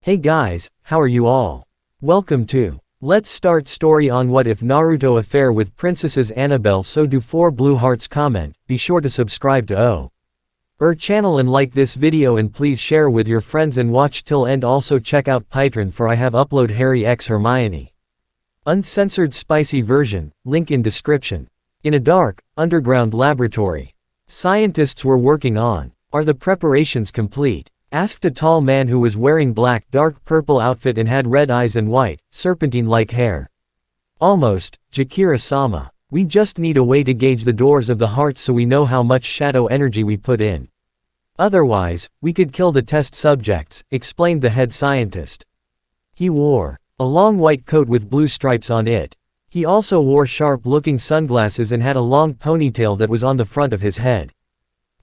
Hey guys, how are you all? Welcome to Let's Start Story on What If Naruto Affair with Princesses ANABEL. So do 4 blue hearts comment, be sure to subscribe to channel and like this video and please share with your friends and watch till end. Also check out Patreon for I have upload Harry x Hermione uncensored spicy version, link in description. In a dark, underground laboratory, scientists were working on, are the preparations complete? Asked a tall man who was wearing black dark purple outfit and had red eyes and white, serpentine-like hair. Almost, Jakira-sama. We just need a way to gauge the doors of the heart so we know how much shadow energy we put in. Otherwise, we could kill the test subjects, explained the head scientist. He wore a long white coat with blue stripes on it. He also wore sharp-looking sunglasses and had a long ponytail that was on the front of his head.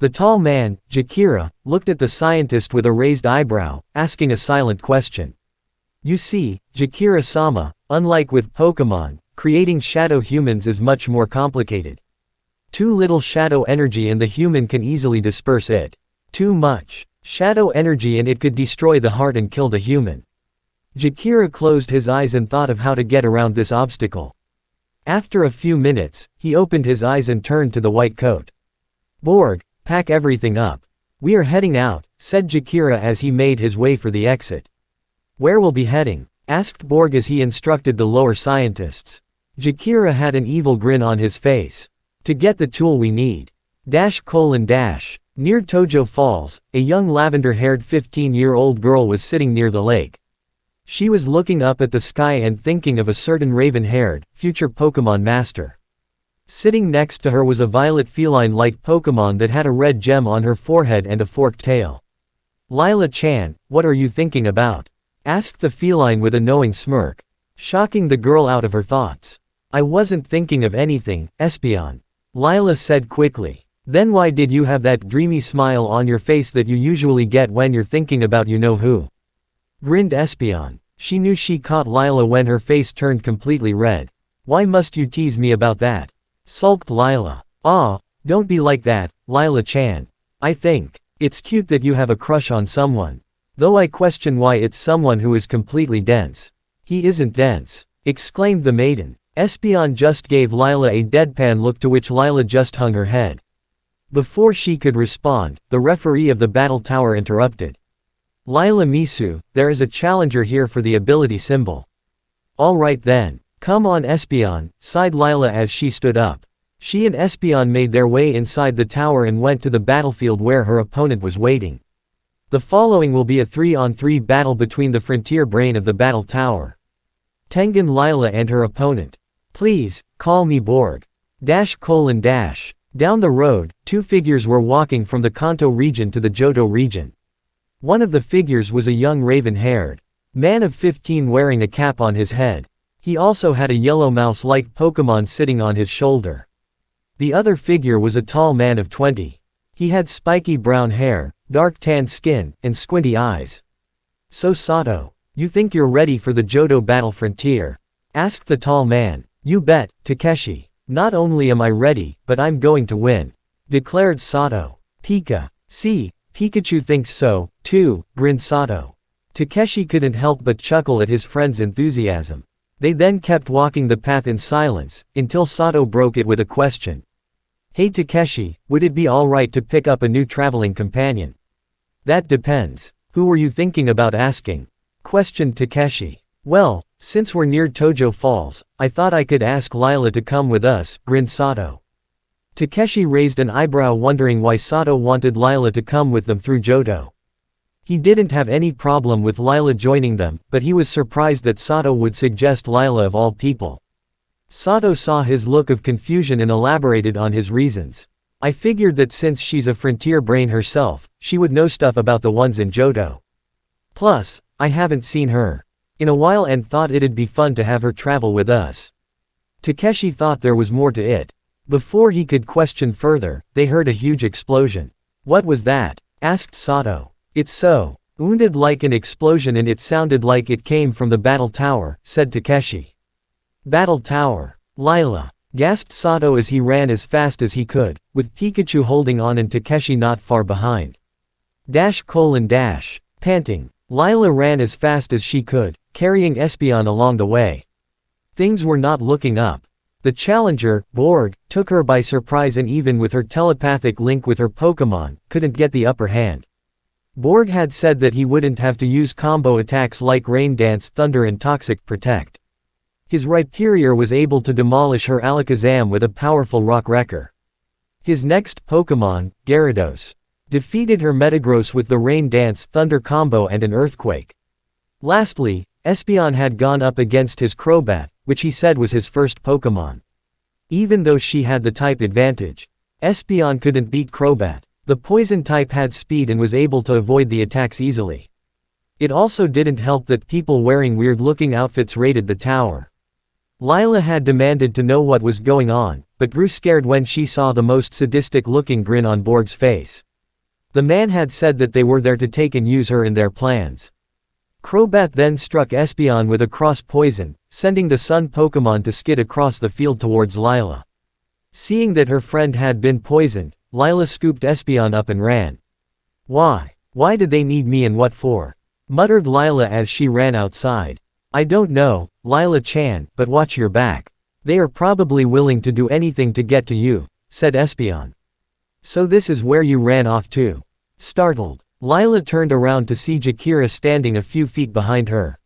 The tall man, Jakira, looked at the scientist with a raised eyebrow, asking a silent question. You see, Jakira-sama, unlike with Pokemon, creating shadow humans is much more complicated. Too little shadow energy and the human can easily disperse it. Too much shadow energy and it could destroy the heart and kill the human. Jakira closed his eyes and thought of how to get around this obstacle. After a few minutes, he opened his eyes and turned to the white coat. Borg, pack everything up. We are heading out, said Jakira as he made his way for the exit. Where will be heading? Asked Borg as he instructed the lower scientists. Jakira had an evil grin on his face. To get the tool we need. Near Tojo Falls, a young lavender-haired 15-year-old girl was sitting near the lake. She was looking up at the sky and thinking of a certain raven-haired, future Pokemon master. Sitting next to her was a violet feline-like Pokemon that had a red gem on her forehead and a forked tail. Lila-chan, what are you thinking about? Asked the feline with a knowing smirk, shocking the girl out of her thoughts. I wasn't thinking of anything, Espeon. Lila said quickly. Then why did you have that dreamy smile on your face that you usually get when you're thinking about you-know-who? Grinned Espeon. She knew she caught Lila when her face turned completely red. Why must you tease me about that? Sulked Lila. Ah, don't be like that, Lila-chan. I think it's cute that you have a crush on someone. Though I question why it's someone who is completely dense. He isn't dense, exclaimed the maiden. Espeon just gave Lila a deadpan look to which Lila just hung her head. Before she could respond, the referee of the battle tower interrupted. Lila Misu, there is a challenger here for the ability symbol. Alright then. Come on Espeon, sighed Lila as she stood up. She and Espeon made their way inside the tower and went to the battlefield where her opponent was waiting. The following will be a 3-on-3 battle between the frontier brain of the battle tower. Tengen Lila and her opponent. Please, call me Borg. Down the road, 2 figures were walking from the Kanto region to the Johto region. One of the figures was a young raven-haired man of 15 wearing a cap on his head. He also had a yellow mouse-like Pokemon sitting on his shoulder. The other figure was a tall man of 20. He had spiky brown hair, dark tan skin, and squinty eyes. So Sato, you think you're ready for the Johto battle frontier? Asked the tall man. You bet, Takeshi. Not only am I ready, but I'm going to win, declared Sato. Pika. See, Pikachu thinks so, too, grinned Sato. Takeshi couldn't help but chuckle at his friend's enthusiasm. They then kept walking the path in silence, until Sato broke it with a question. Hey Takeshi, would it be alright to pick up a new traveling companion? That depends. Who were you thinking about asking? Questioned Takeshi. Well, since we're near Tojo Falls, I thought I could ask Lila to come with us, grinned Sato. Takeshi raised an eyebrow wondering why Sato wanted Lila to come with them through Johto. He didn't have any problem with Lila joining them, but he was surprised that Sato would suggest Lila of all people. Sato saw his look of confusion and elaborated on his reasons. I figured that since she's a frontier brain herself, she would know stuff about the ones in Johto. Plus, I haven't seen her in a while and thought it'd be fun to have her travel with us. Takeshi thought there was more to it. Before he could question further, they heard a huge explosion. What was that? Asked Sato. It's so wounded like an explosion and it sounded like it came from the battle tower, said Takeshi. Battle tower. Lila, gasped Sato as he ran as fast as he could, with Pikachu holding on and Takeshi not far behind. Panting. Lila ran as fast as she could, carrying Espeon along the way. Things were not looking up. The challenger, Borg, took her by surprise and even with her telepathic link with her Pokémon, couldn't get the upper hand. Borg had said that he wouldn't have to use combo attacks like Rain Dance, Thunder and Toxic Protect. His Rhyperior was able to demolish her Alakazam with a powerful Rock Wrecker. His next Pokémon, Gyarados, defeated her Metagross with the Rain Dance, Thunder combo and an Earthquake. Lastly, Espeon had gone up against his Crobat, which he said was his first Pokémon. Even though she had the type advantage, Espeon couldn't beat Crobat. The poison type had speed and was able to avoid the attacks easily. It also didn't help that people wearing weird-looking outfits raided the tower. Lila had demanded to know what was going on, but grew scared when she saw the most sadistic-looking grin on Borg's face. The man had said that they were there to take and use her in their plans. Crobat then struck Espeon with a cross poison, sending the Sun Pokémon to skid across the field towards Lila. Seeing that her friend had been poisoned, Lila scooped Espeon up and ran. Why? Why did they need me and what for? Muttered Lila as she ran outside. I don't know, Lila-chan, but watch your back. They are probably willing to do anything to get to you, said Espeon. So this is where you ran off to? Startled, Lila turned around to see Jakira standing a few feet behind her.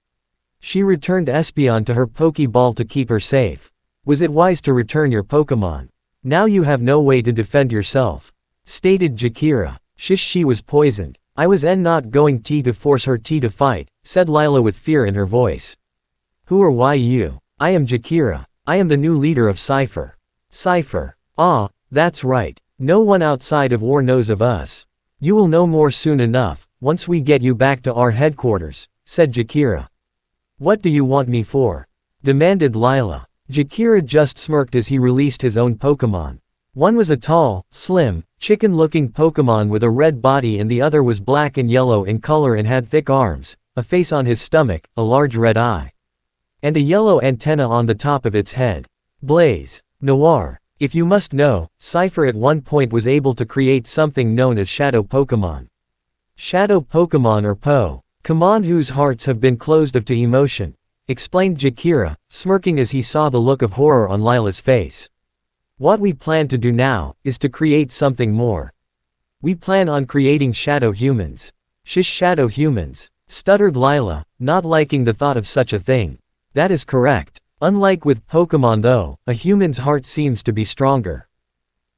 She returned Espeon to her Pokeball to keep her safe. Was it wise to return your Pokémon? Now you have no way to defend yourself, stated Jakira. Shish, she was poisoned. I was not going to force her to fight, said Lila with fear in her voice. Who or why you? I am Jakira. I am the new leader of Cypher. Cypher. Ah, that's right. No one outside of war knows of us. You will know more soon enough, once we get you back to our headquarters, said Jakira. What do you want me for? Demanded Lila. Jakira just smirked as he released his own Pokémon. One was a tall, slim, chicken-looking Pokémon with a red body and the other was black and yellow in color and had thick arms, a face on his stomach, a large red eye, and a yellow antenna on the top of its head. Blaze. Noir. If you must know, Cypher at one point was able to create something known as Shadow Pokémon. Shadow Pokémon or Pokémon whose hearts have been closed off to emotion, explained Jakira, smirking as he saw the look of horror on Lila's face. What we plan to do now, is to create something more. We plan on creating shadow humans. Shish, shadow humans, stuttered Lila, not liking the thought of such a thing. That is correct. Unlike with Pokémon though, a human's heart seems to be stronger.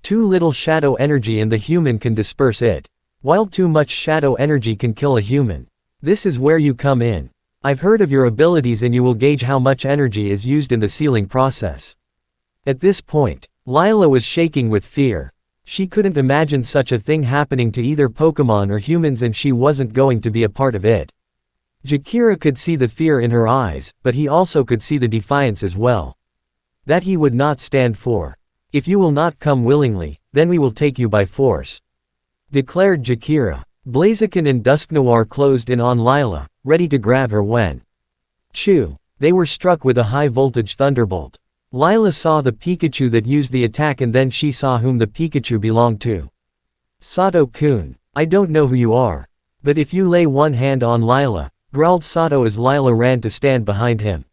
Too little shadow energy and the human can disperse it, while too much shadow energy can kill a human. This is where you come in. I've heard of your abilities and you will gauge how much energy is used in the sealing process. At this point, Lila was shaking with fear. She couldn't imagine such a thing happening to either Pokémon or humans and she wasn't going to be a part of it. Jakira could see the fear in her eyes, but he also could see the defiance as well. That he would not stand for. If you will not come willingly, then we will take you by force, declared Jakira. Blaziken and Dusknoir closed in on Lila, ready to grab her when Chew. They were struck with a high-voltage thunderbolt. Lila saw the Pikachu that used the attack and then she saw whom the Pikachu belonged to. Sato-kun. I don't know who you are. But if you lay one hand on Lila, growled Sato as Lila ran to stand behind him.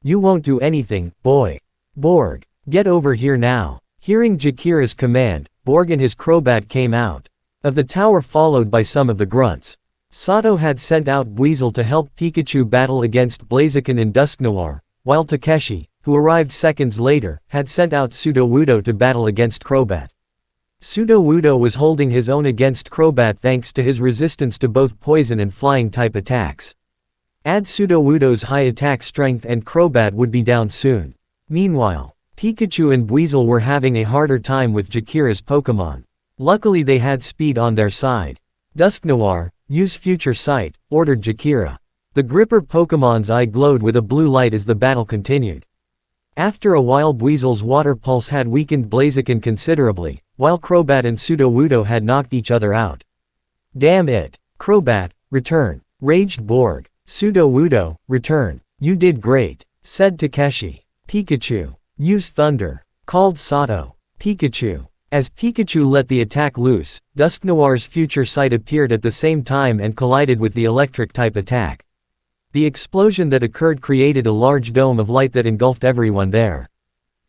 You won't do anything, boy. Borg. Get over here now. Hearing Jakira's command, Borg and his Crobat came out of the tower followed by some of the grunts. Sato had sent out Buizel to help Pikachu battle against Blaziken and Dusknoir, while Takeshi, who arrived seconds later, had sent out Sudowoodo to battle against Crobat. Sudowoodo was holding his own against Crobat thanks to his resistance to both poison and flying type attacks. Add Sudowoodo's high attack strength and Crobat would be down soon. Meanwhile, Pikachu and Buizel were having a harder time with Jakira's Pokémon. Luckily they had speed on their side. Dusknoir, use Future Sight, ordered Jakira. The Gripper Pokémon's eye glowed with a blue light as the battle continued. After a while Buizel's Water Pulse had weakened Blaziken considerably, while Crobat and Sudowoodo had knocked each other out. Damn it! Crobat, return! Raged Borg. Sudowoodo, return! You did great, said Takeshi. Pikachu, use Thunder, called Sato. Pikachu, As Pikachu let the attack loose, Dusknoir's future sight appeared at the same time and collided with the electric-type attack. The explosion that occurred created a large dome of light that engulfed everyone there.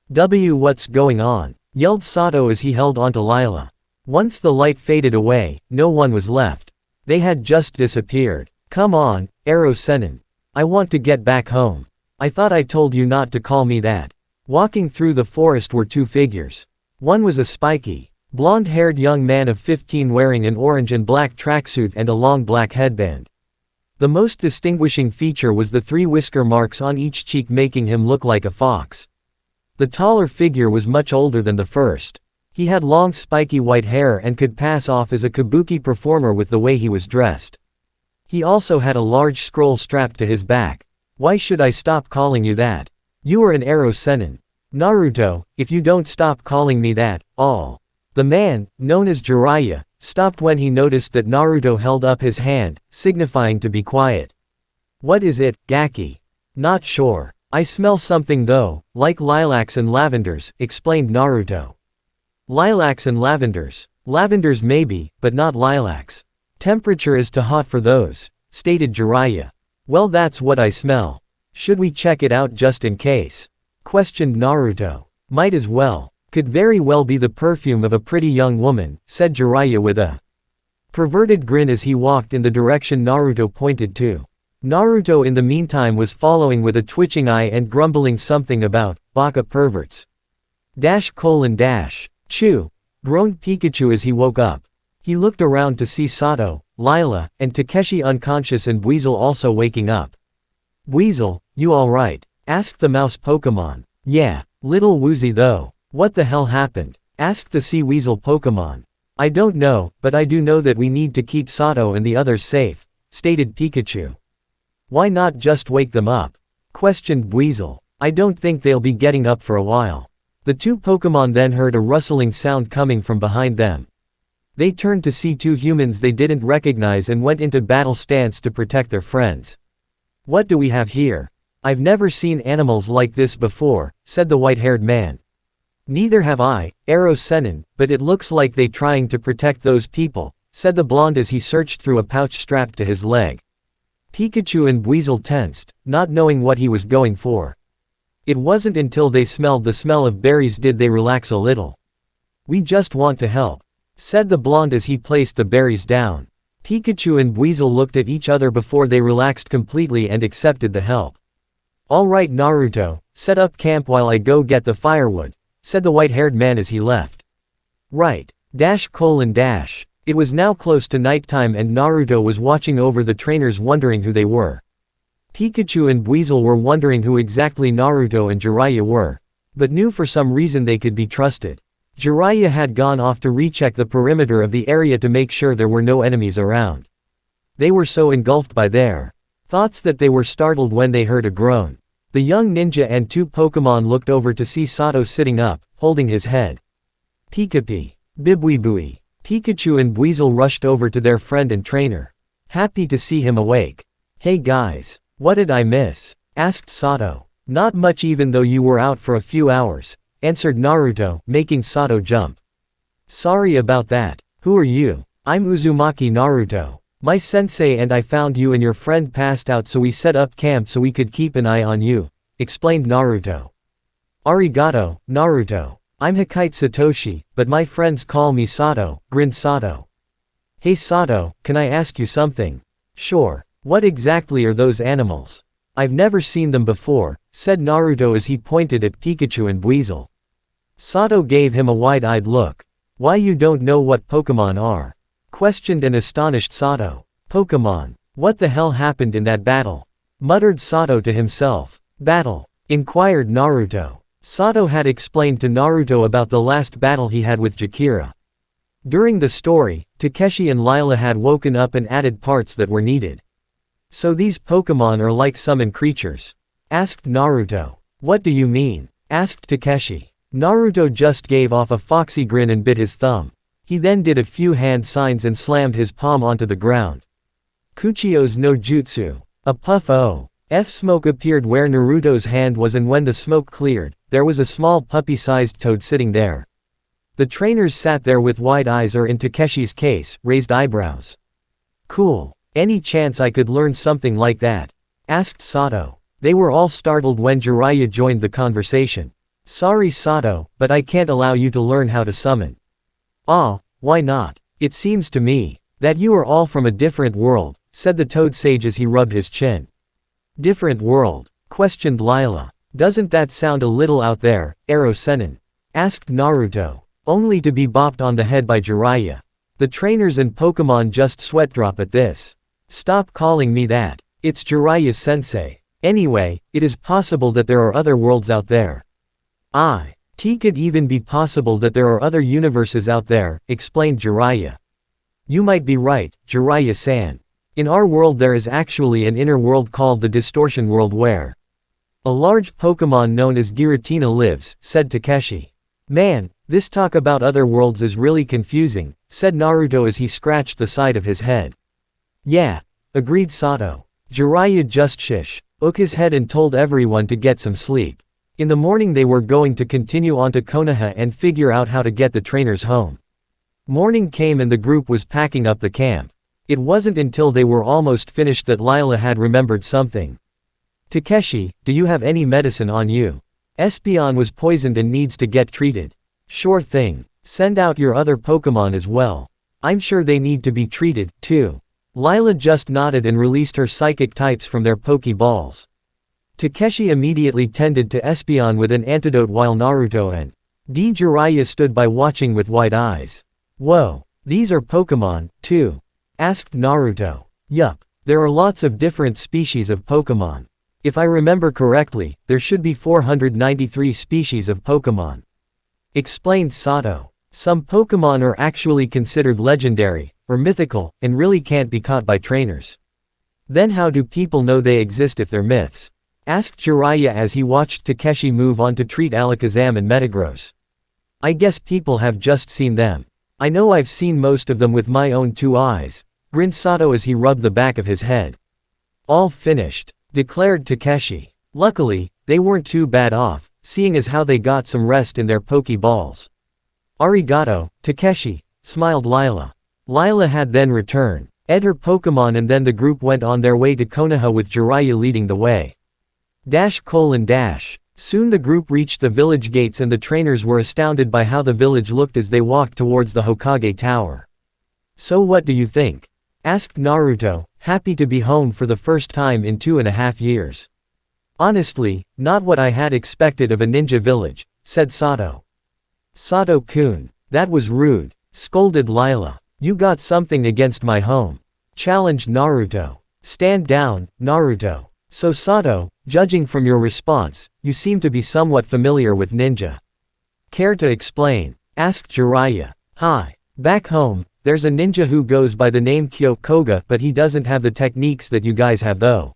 What's going on?" yelled Sato as he held onto Lila. Once the light faded away, no one was left. They had just disappeared. "Come on, Arrow Sennin. I want to get back home. I thought I told you not to call me that." Walking through the forest were two figures. One was a spiky, blonde-haired young man of 15 wearing an orange and black tracksuit and a long black headband. The most distinguishing feature was the 3 whisker marks on each cheek, making him look like a fox. The taller figure was much older than the first. He had long spiky white hair and could pass off as a kabuki performer with the way he was dressed. He also had a large scroll strapped to his back. "Why should I stop calling you that? You are an Arrow Sennin. Naruto, if you don't stop calling me that, I'll." The man, known as Jiraiya, stopped when he noticed that Naruto held up his hand, signifying to be quiet. "What is it, Gaki?" "Not sure. I smell something though, like lilacs and lavenders," explained Naruto. "Lilacs and lavenders. Lavenders maybe, but not lilacs. Temperature is too hot for those," stated Jiraiya. "Well, that's what I smell. Should we check it out just in case?" questioned Naruto. "Might as well. Could very well be the perfume of a pretty young woman," said Jiraiya with a perverted grin as he walked in the direction Naruto pointed to. Naruto in the meantime was following with a twitching eye and grumbling something about baka perverts. Chew, groaned Pikachu as he woke up. He looked around to see Sato, Lila, and Takeshi unconscious and Weasel also waking up. "Weasel, you alright?" asked the mouse Pokemon. "Yeah, little woozy though. What the hell happened?" asked the sea weasel Pokemon. "I don't know, but I do know that we need to keep Sato and the others safe," stated Pikachu. "Why not just wake them up?" questioned Weasel. "I don't think they'll be getting up for a while." The two Pokemon then heard a rustling sound coming from behind them. They turned to see 2 humans they didn't recognize and went into battle stance to protect their friends. "What do we have here? I've never seen animals like this before," said the white-haired man. "Neither have I, Arrow Sennin, but it looks like they trying to protect those people," said the blonde as he searched through a pouch strapped to his leg. Pikachu and Weasel tensed, not knowing what he was going for. It wasn't until they smelled the smell of berries did they relax a little. "We just want to help," said the blonde as he placed the berries down. Pikachu and Weasel looked at each other before they relaxed completely and accepted the help. "All right Naruto, set up camp while I go get the firewood," said the white-haired man as he left. "Right. It was now close to nighttime and Naruto was watching over the trainers wondering who they were. Pikachu and Weasel were wondering who exactly Naruto and Jiraiya were, but knew for some reason they could be trusted. Jiraiya had gone off to recheck the perimeter of the area to make sure there were no enemies around. They were so engulfed by their thoughts that they were startled when they heard a groan. The young ninja and 2 Pokemon looked over to see Sato sitting up, holding his head. "Pikapi, Bibweebui." Pikachu and Weasel rushed over to their friend and trainer. Happy to see him awake. "Hey guys, what did I miss?" asked Sato. "Not much even though you were out for a few hours," answered Naruto, making Sato jump. "Sorry about that. Who are you?" "I'm Uzumaki Naruto. My sensei and I found you and your friend passed out so we set up camp so we could keep an eye on you," explained Naruto. "Arigato, Naruto. I'm Hikite Satoshi, but my friends call me Sato," grinned Sato. "Hey Sato, can I ask you something?" "Sure. What exactly are those animals?" "I've never seen them before," said Naruto as he pointed at Pikachu and Weasel. Sato gave him a wide-eyed look. "Why you don't know what Pokemon are?" questioned an astonished Sato. "Pokemon. What the hell happened in that battle?" muttered Sato to himself. "Battle?" inquired Naruto. Sato had explained to Naruto about the last battle he had with Jakira. During the story, Takeshi and Lila had woken up and added parts that were needed. "So these Pokemon are like summon creatures?" asked Naruto. "What do you mean?" asked Takeshi. Naruto just gave off a foxy grin and bit his thumb. He then did a few hand signs and slammed his palm onto the ground. Kuchio's no jutsu. A puff of smoke appeared where Naruto's hand was and when the smoke cleared, there was a small puppy-sized toad sitting there. The trainers sat there with wide eyes or in Takeshi's case, raised eyebrows. Cool. Any chance I could learn something like that? Asked Sato. They were all startled when Jiraiya joined the conversation. Sorry Sato, but I can't allow you to learn how to summon. Ah, why not? It seems to me that you are all from a different world, said the Toad Sage as he rubbed his chin. Different world? Questioned Lila. Doesn't that sound a little out there, Arrow Sennin? Asked Naruto. Only to be bopped on the head by Jiraiya. The trainers and Pokemon just sweat drop at this. Stop calling me that. It's Jiraiya-sensei. Anyway, it is possible that there are other worlds out there. It could even be possible that there are other universes out there, explained Jiraiya. You might be right, Jiraiya-san. In our world there is actually an inner world called the Distortion World where a large Pokemon known as Giratina lives, said Takeshi. Man, this talk about other worlds is really confusing, said Naruto as he scratched the side of his head. Yeah, agreed Sato. Jiraiya just shook his head and told everyone to get some sleep. In the morning they were going to continue on to Konoha and figure out how to get the trainers home. Morning came and the group was packing up the camp. It wasn't until they were almost finished that Lila had remembered something. Takeshi, do you have any medicine on you? Espeon was poisoned and needs to get treated. Sure thing. Send out your other Pokemon as well. I'm sure they need to be treated, too. Lila just nodded and released her psychic types from their Pokeballs. Takeshi immediately tended to Espeon with an antidote while Naruto and Jiraiya stood by watching with wide eyes. Whoa, these are Pokemon, too? Asked Naruto. Yup, there are lots of different species of Pokemon. If I remember correctly, there should be 493 species of Pokemon. Explained Sato. Some Pokemon are actually considered legendary, or mythical, and really can't be caught by trainers. Then how do people know they exist if they're myths? Asked Jiraiya as he watched Takeshi move on to treat Alakazam and Metagross. I guess people have just seen them. I know I've seen most of them with my own 2 eyes, grinned Sato as he rubbed the back of his head. All finished, declared Takeshi. Luckily, they weren't too bad off, seeing as how they got some rest in their Pokeballs. Arigato, Takeshi, smiled Lila. Lila had then returned her Pokemon and then the group went on their way to Konoha with Jiraiya leading the way. Soon the group reached the village gates and the trainers were astounded by how the village looked as they walked towards the Hokage Tower. So what do you think? Asked Naruto, happy to be home for the first time in 2.5 years. Honestly, not what I had expected of a ninja village, said Sato. Sato-kun, that was rude, scolded Lila. You got something against my home. Challenged Naruto. Stand down, Naruto. So Sato, judging from your response, you seem to be somewhat familiar with ninja. Care to explain? Asked Jiraiya. Hi. Back home, there's a ninja who goes by the name Kyokoga but he doesn't have the techniques that you guys have though.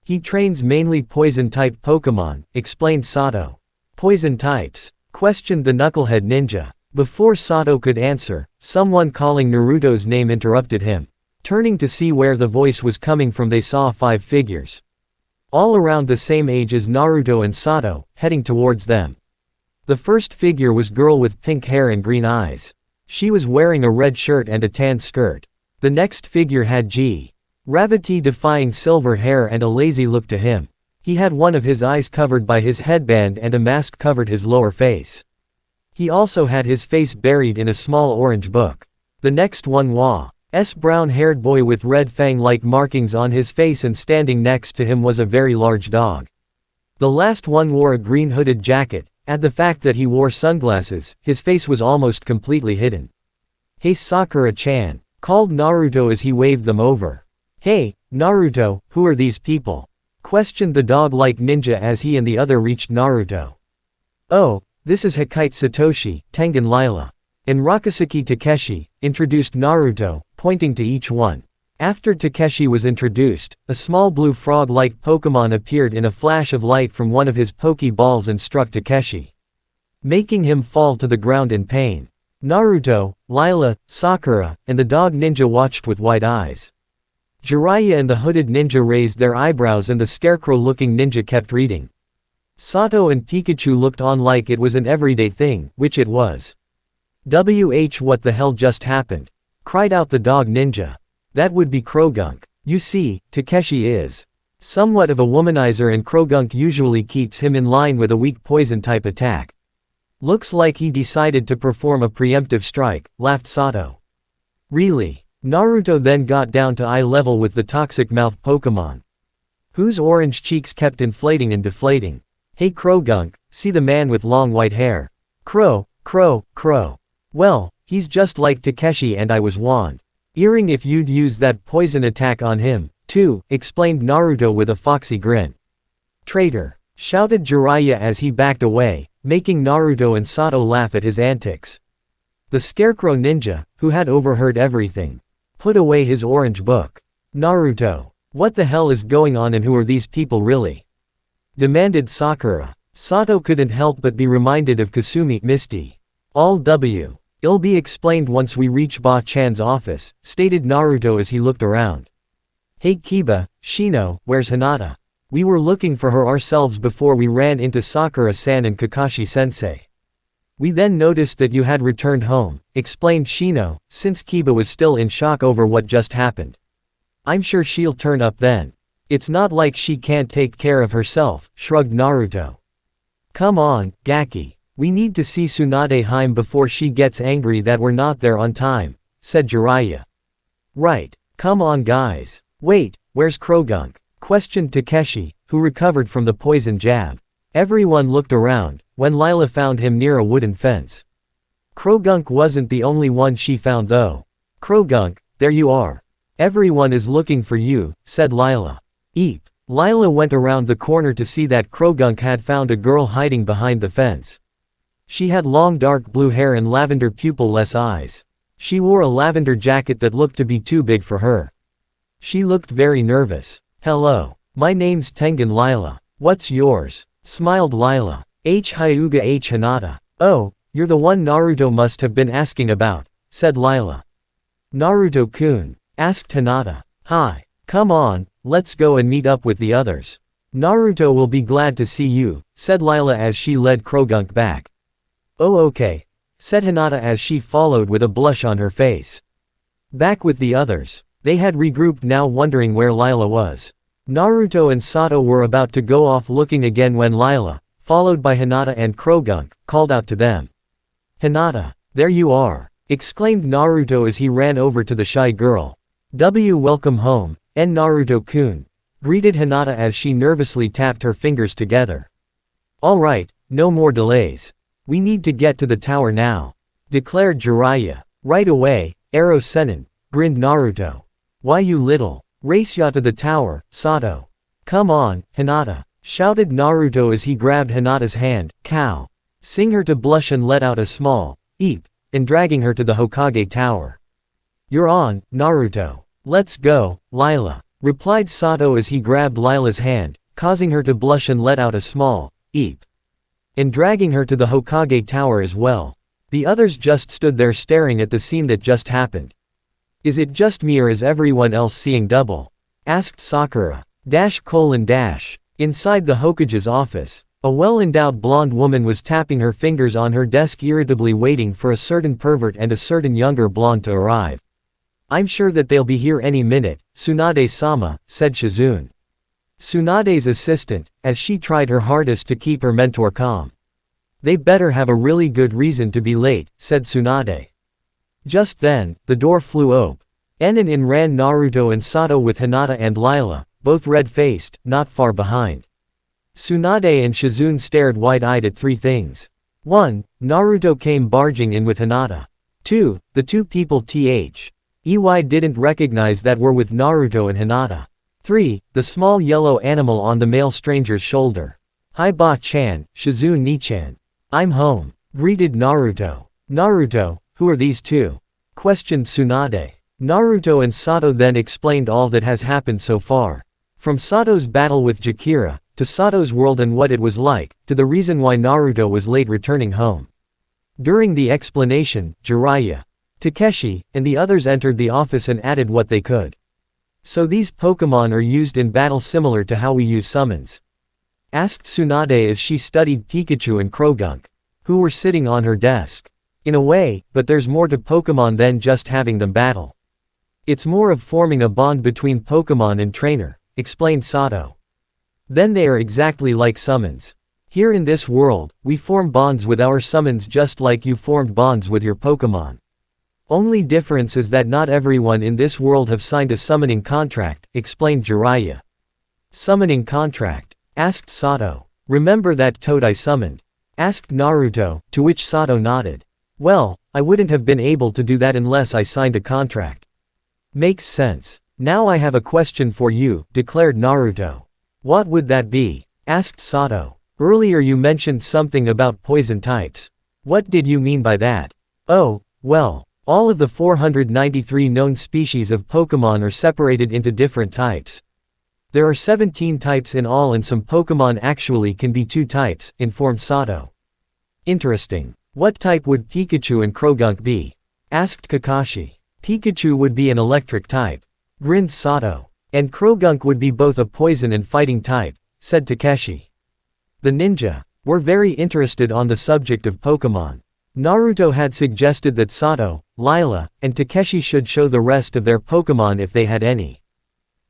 He trains mainly poison-type Pokemon, explained Sato. Poison types? Questioned the knucklehead ninja. Before Sato could answer, someone calling Naruto's name interrupted him. Turning to see where the voice was coming from they saw 5 figures. All around the same age as Naruto and Sato, heading towards them. The first figure was girl with pink hair and green eyes. She was wearing a red shirt and a tan skirt. The next figure had gravity-defying silver hair and a lazy look to him. He had one of his eyes covered by his headband and a mask covered his lower face. He also had his face buried in a small orange book. The next one was brown-haired boy with red fang-like markings on his face and standing next to him was a very large dog. The last one wore a green hooded jacket, add the fact that he wore sunglasses, his face was almost completely hidden. Hey Sakura-chan, called Naruto as he waved them over. Hey, Naruto, who are these people? Questioned the dog-like ninja as he and the other reached Naruto. Oh, this is Hakite Satoshi, Tengen Lila, and Rakasuki Takeshi, introduced Naruto, pointing to each one. After Takeshi was introduced, a small blue frog-like Pokemon appeared in a flash of light from one of his Pokeballs and struck Takeshi, making him fall to the ground in pain. Naruto, Lila, Sakura, and the dog ninja watched with wide eyes. Jiraiya and the hooded ninja raised their eyebrows and the scarecrow-looking ninja kept reading. Sato and Pikachu looked on like it was an everyday thing, which it was. What the hell just happened? Cried out the dog ninja. That would be Krogunk. You see, Takeshi is somewhat of a womanizer and Krogunk usually keeps him in line with a weak poison-type attack. Looks like he decided to perform a preemptive strike, laughed Sato. Really? Naruto then got down to eye level with the toxic mouth Pokemon, whose orange cheeks kept inflating and deflating. Hey Krogunk, see the man with long white hair? Crow. Well, he's just like Takeshi and I was wondering if you'd use that poison attack on him, too, explained Naruto with a foxy grin. Traitor! Shouted Jiraiya as he backed away, making Naruto and Sato laugh at his antics. The scarecrow ninja, who had overheard everything, put away his orange book. Naruto, what the hell is going on and who are these people really? Demanded Sakura. Sato couldn't help but be reminded of Kasumi Misty. It'll be explained once we reach Ba-chan's office, stated Naruto as he looked around. Hey Kiba, Shino, where's Hinata? We were looking for her ourselves before we ran into Sakura-san and Kakashi-sensei. We then noticed that you had returned home, explained Shino, since Kiba was still in shock over what just happened. I'm sure she'll turn up then. It's not like she can't take care of herself, shrugged Naruto. Come on, Gaki. We need to see Tsunade Hime before she gets angry that we're not there on time, said Jiraiya. Right. Come on guys. Wait, where's Krogunk? Questioned Takeshi, who recovered from the poison jab. Everyone looked around, when Lila found him near a wooden fence. Krogunk wasn't the only one she found though. Krogunk, there you are. Everyone is looking for you, said Lila. Eep. Lila went around the corner to see that Krogunk had found a girl hiding behind the fence. She had long dark blue hair and lavender pupil-less eyes. She wore a lavender jacket that looked to be too big for her. She looked very nervous. Hello. My name's Tengen Lila. What's yours? Smiled Lila. Hyuga Hinata. Oh, you're the one Naruto must have been asking about, said Lila. Naruto-kun? Asked Hinata. Hi. Come on, let's go and meet up with the others. Naruto will be glad to see you, said Lila as she led Krogunk back. Oh okay, said Hinata as she followed with a blush on her face. Back with the others. They had regrouped now wondering where Lila was. Naruto and Sato were about to go off looking again when Lila, followed by Hinata and Krogunk, called out to them. Hinata, there you are, exclaimed Naruto as he ran over to the shy girl. Welcome home, Naruto-kun, greeted Hinata as she nervously tapped her fingers together. Alright, no more delays. We need to get to the tower now, declared Jiraiya. Right away, Ero Sennin, grinned Naruto. Why you little? Race ya to the tower, Sato. Come on, Hinata, shouted Naruto as he grabbed Hinata's hand, cow. Sing her to blush and let out a small, eep, and dragging her to the Hokage tower. You're on, Naruto. Let's go, Lila, replied Sato as he grabbed Lila's hand, causing her to blush and let out a small, eep, and dragging her to the Hokage tower as well. The others just stood there staring at the scene that just happened. Is it just me or is everyone else seeing double? Asked Sakura. Inside the Hokage's office, a well-endowed blonde woman was tapping her fingers on her desk irritably waiting for a certain pervert and a certain younger blonde to arrive. I'm sure that they'll be here any minute, Tsunade-sama, said Shizune, Tsunade's assistant, as she tried her hardest to keep her mentor calm. They better have a really good reason to be late, said Tsunade. Just then, the door flew open. In ran Naruto and Sato with Hinata and Lila, both red-faced, not far behind. Tsunade and Shizune stared wide-eyed at three things. 1. Naruto came barging in with Hinata. 2. The two people EY didn't recognize that were with Naruto and Hinata. 3. The small yellow animal on the male stranger's shoulder. Hi Ba-chan, Shizune-ni-chan. I'm home, greeted Naruto. Naruto, who are these two? Questioned Tsunade. Naruto and Sato then explained all that has happened so far. From Sato's battle with Jakira, to Sato's world and what it was like, to the reason why Naruto was late returning home. During the explanation, Jiraiya, Takeshi, and the others entered the office and added what they could. So these Pokemon are used in battle similar to how we use summons? Asked Tsunade as she studied Pikachu and Krogunk, who were sitting on her desk. In a way, but there's more to Pokemon than just having them battle. It's more of forming a bond between Pokemon and trainer, explained Sato. Then they are exactly like summons. Here in this world, we form bonds with our summons just like you formed bonds with your Pokemon. Only difference is that not everyone in this world have signed a summoning contract, explained Jiraiya. Summoning contract? Asked Sato. Remember that toad I summoned? Asked Naruto, to which Sato nodded. Well, I wouldn't have been able to do that unless I signed a contract. Makes sense. Now I have a question for you, declared Naruto. What would that be? Asked Sato. Earlier you mentioned something about poison types. What did you mean by that? Oh, well, all of the 493 known species of Pokemon are separated into different types. There are 17 types in all and some Pokemon actually can be 2 types, informed Sato. Interesting. What type would Pikachu and Croagunk be? Asked Kakashi. Pikachu would be an electric type. Grinned Sato. And Croagunk would be both a poison and fighting type, said Takeshi. The ninja were very interested on the subject of Pokemon. Naruto had suggested that Sato, Lila, and Takeshi should show the rest of their Pokemon if they had any.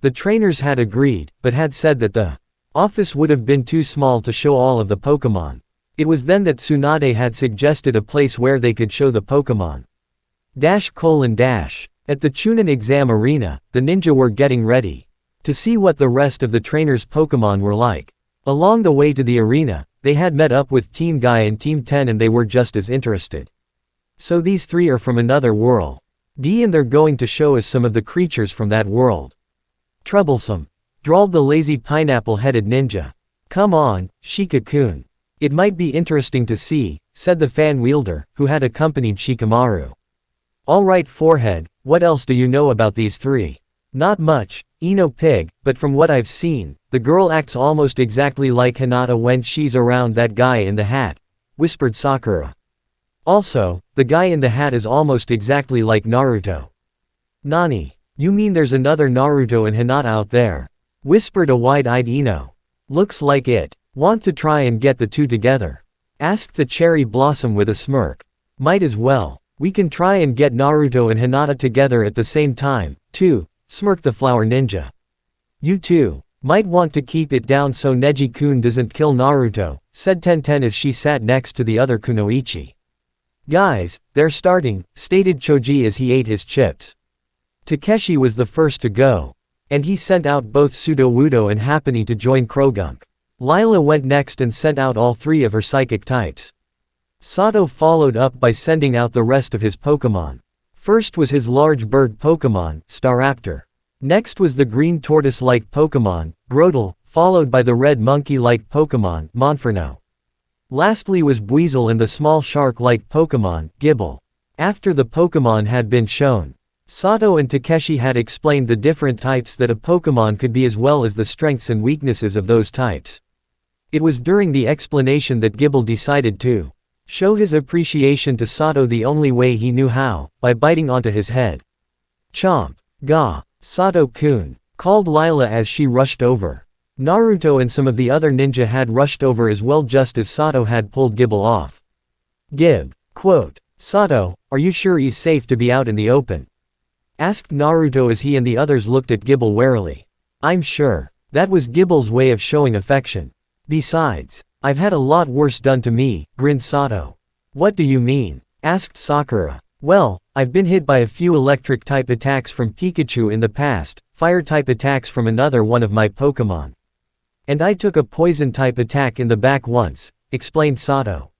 The trainers had agreed, but had said that the office would have been too small to show all of the Pokemon. It was then that Tsunade had suggested a place where they could show the Pokemon. At the Chunin exam arena, the ninja were getting ready to see what the rest of the trainers' Pokemon were like. Along the way to the arena, they had met up with Team Guy and Team 10 and they were just as interested. So these 3 are from another world. And they're going to show us some of the creatures from that world. Troublesome, drawled the lazy pineapple-headed ninja. Come on, Shika-kun. It might be interesting to see, said the fan wielder, who had accompanied Shikamaru. Alright forehead, what else do you know about these 3? Not much, Ino Pig, but from what I've seen, the girl acts almost exactly like Hinata when she's around that guy in the hat, whispered Sakura. Also, the guy in the hat is almost exactly like Naruto. Nani? You mean there's another Naruto and Hinata out there? Whispered a wide-eyed Ino. Looks like it. Want to try and get the 2 together? Asked the cherry blossom with a smirk. Might as well. We can try and get Naruto and Hinata together at the same time, too, smirked the flower ninja. You too. Might want to keep it down so Neji-kun doesn't kill Naruto, said Tenten as she sat next to the other Kunoichi. Guys, they're starting, stated Choji as he ate his chips. Takeshi was the first to go. And he sent out both Sudowoodo and Happiny to join Croagunk. Lila went next and sent out all 3 of her psychic types. Sato followed up by sending out the rest of his Pokemon. First was his large bird Pokemon, Staraptor. Next was the green tortoise-like Pokemon, Grotle, followed by the red monkey-like Pokemon, Monferno. Lastly was Buizel and the small shark-like Pokemon, Gible. After the Pokemon had been shown, Sato and Takeshi had explained the different types that a Pokemon could be as well as the strengths and weaknesses of those types. It was during the explanation that Gible decided to show his appreciation to Sato the only way he knew how, by biting onto his head. Chomp. Gah. Sato-kun, called Lila as she rushed over. Naruto and some of the other ninja had rushed over as well just as Sato had pulled Gible off. Gib. Quote. Sato, are you sure he's safe to be out in the open? Asked Naruto as he and the others looked at Gible warily. I'm sure. That was Gible's way of showing affection. Besides, I've had a lot worse done to me, grinned Sato. What do you mean? Asked Sakura. Well, I've been hit by a few electric-type attacks from Pikachu in the past, fire-type attacks from another one of my Pokemon. And I took a poison-type attack in the back once, explained Sato.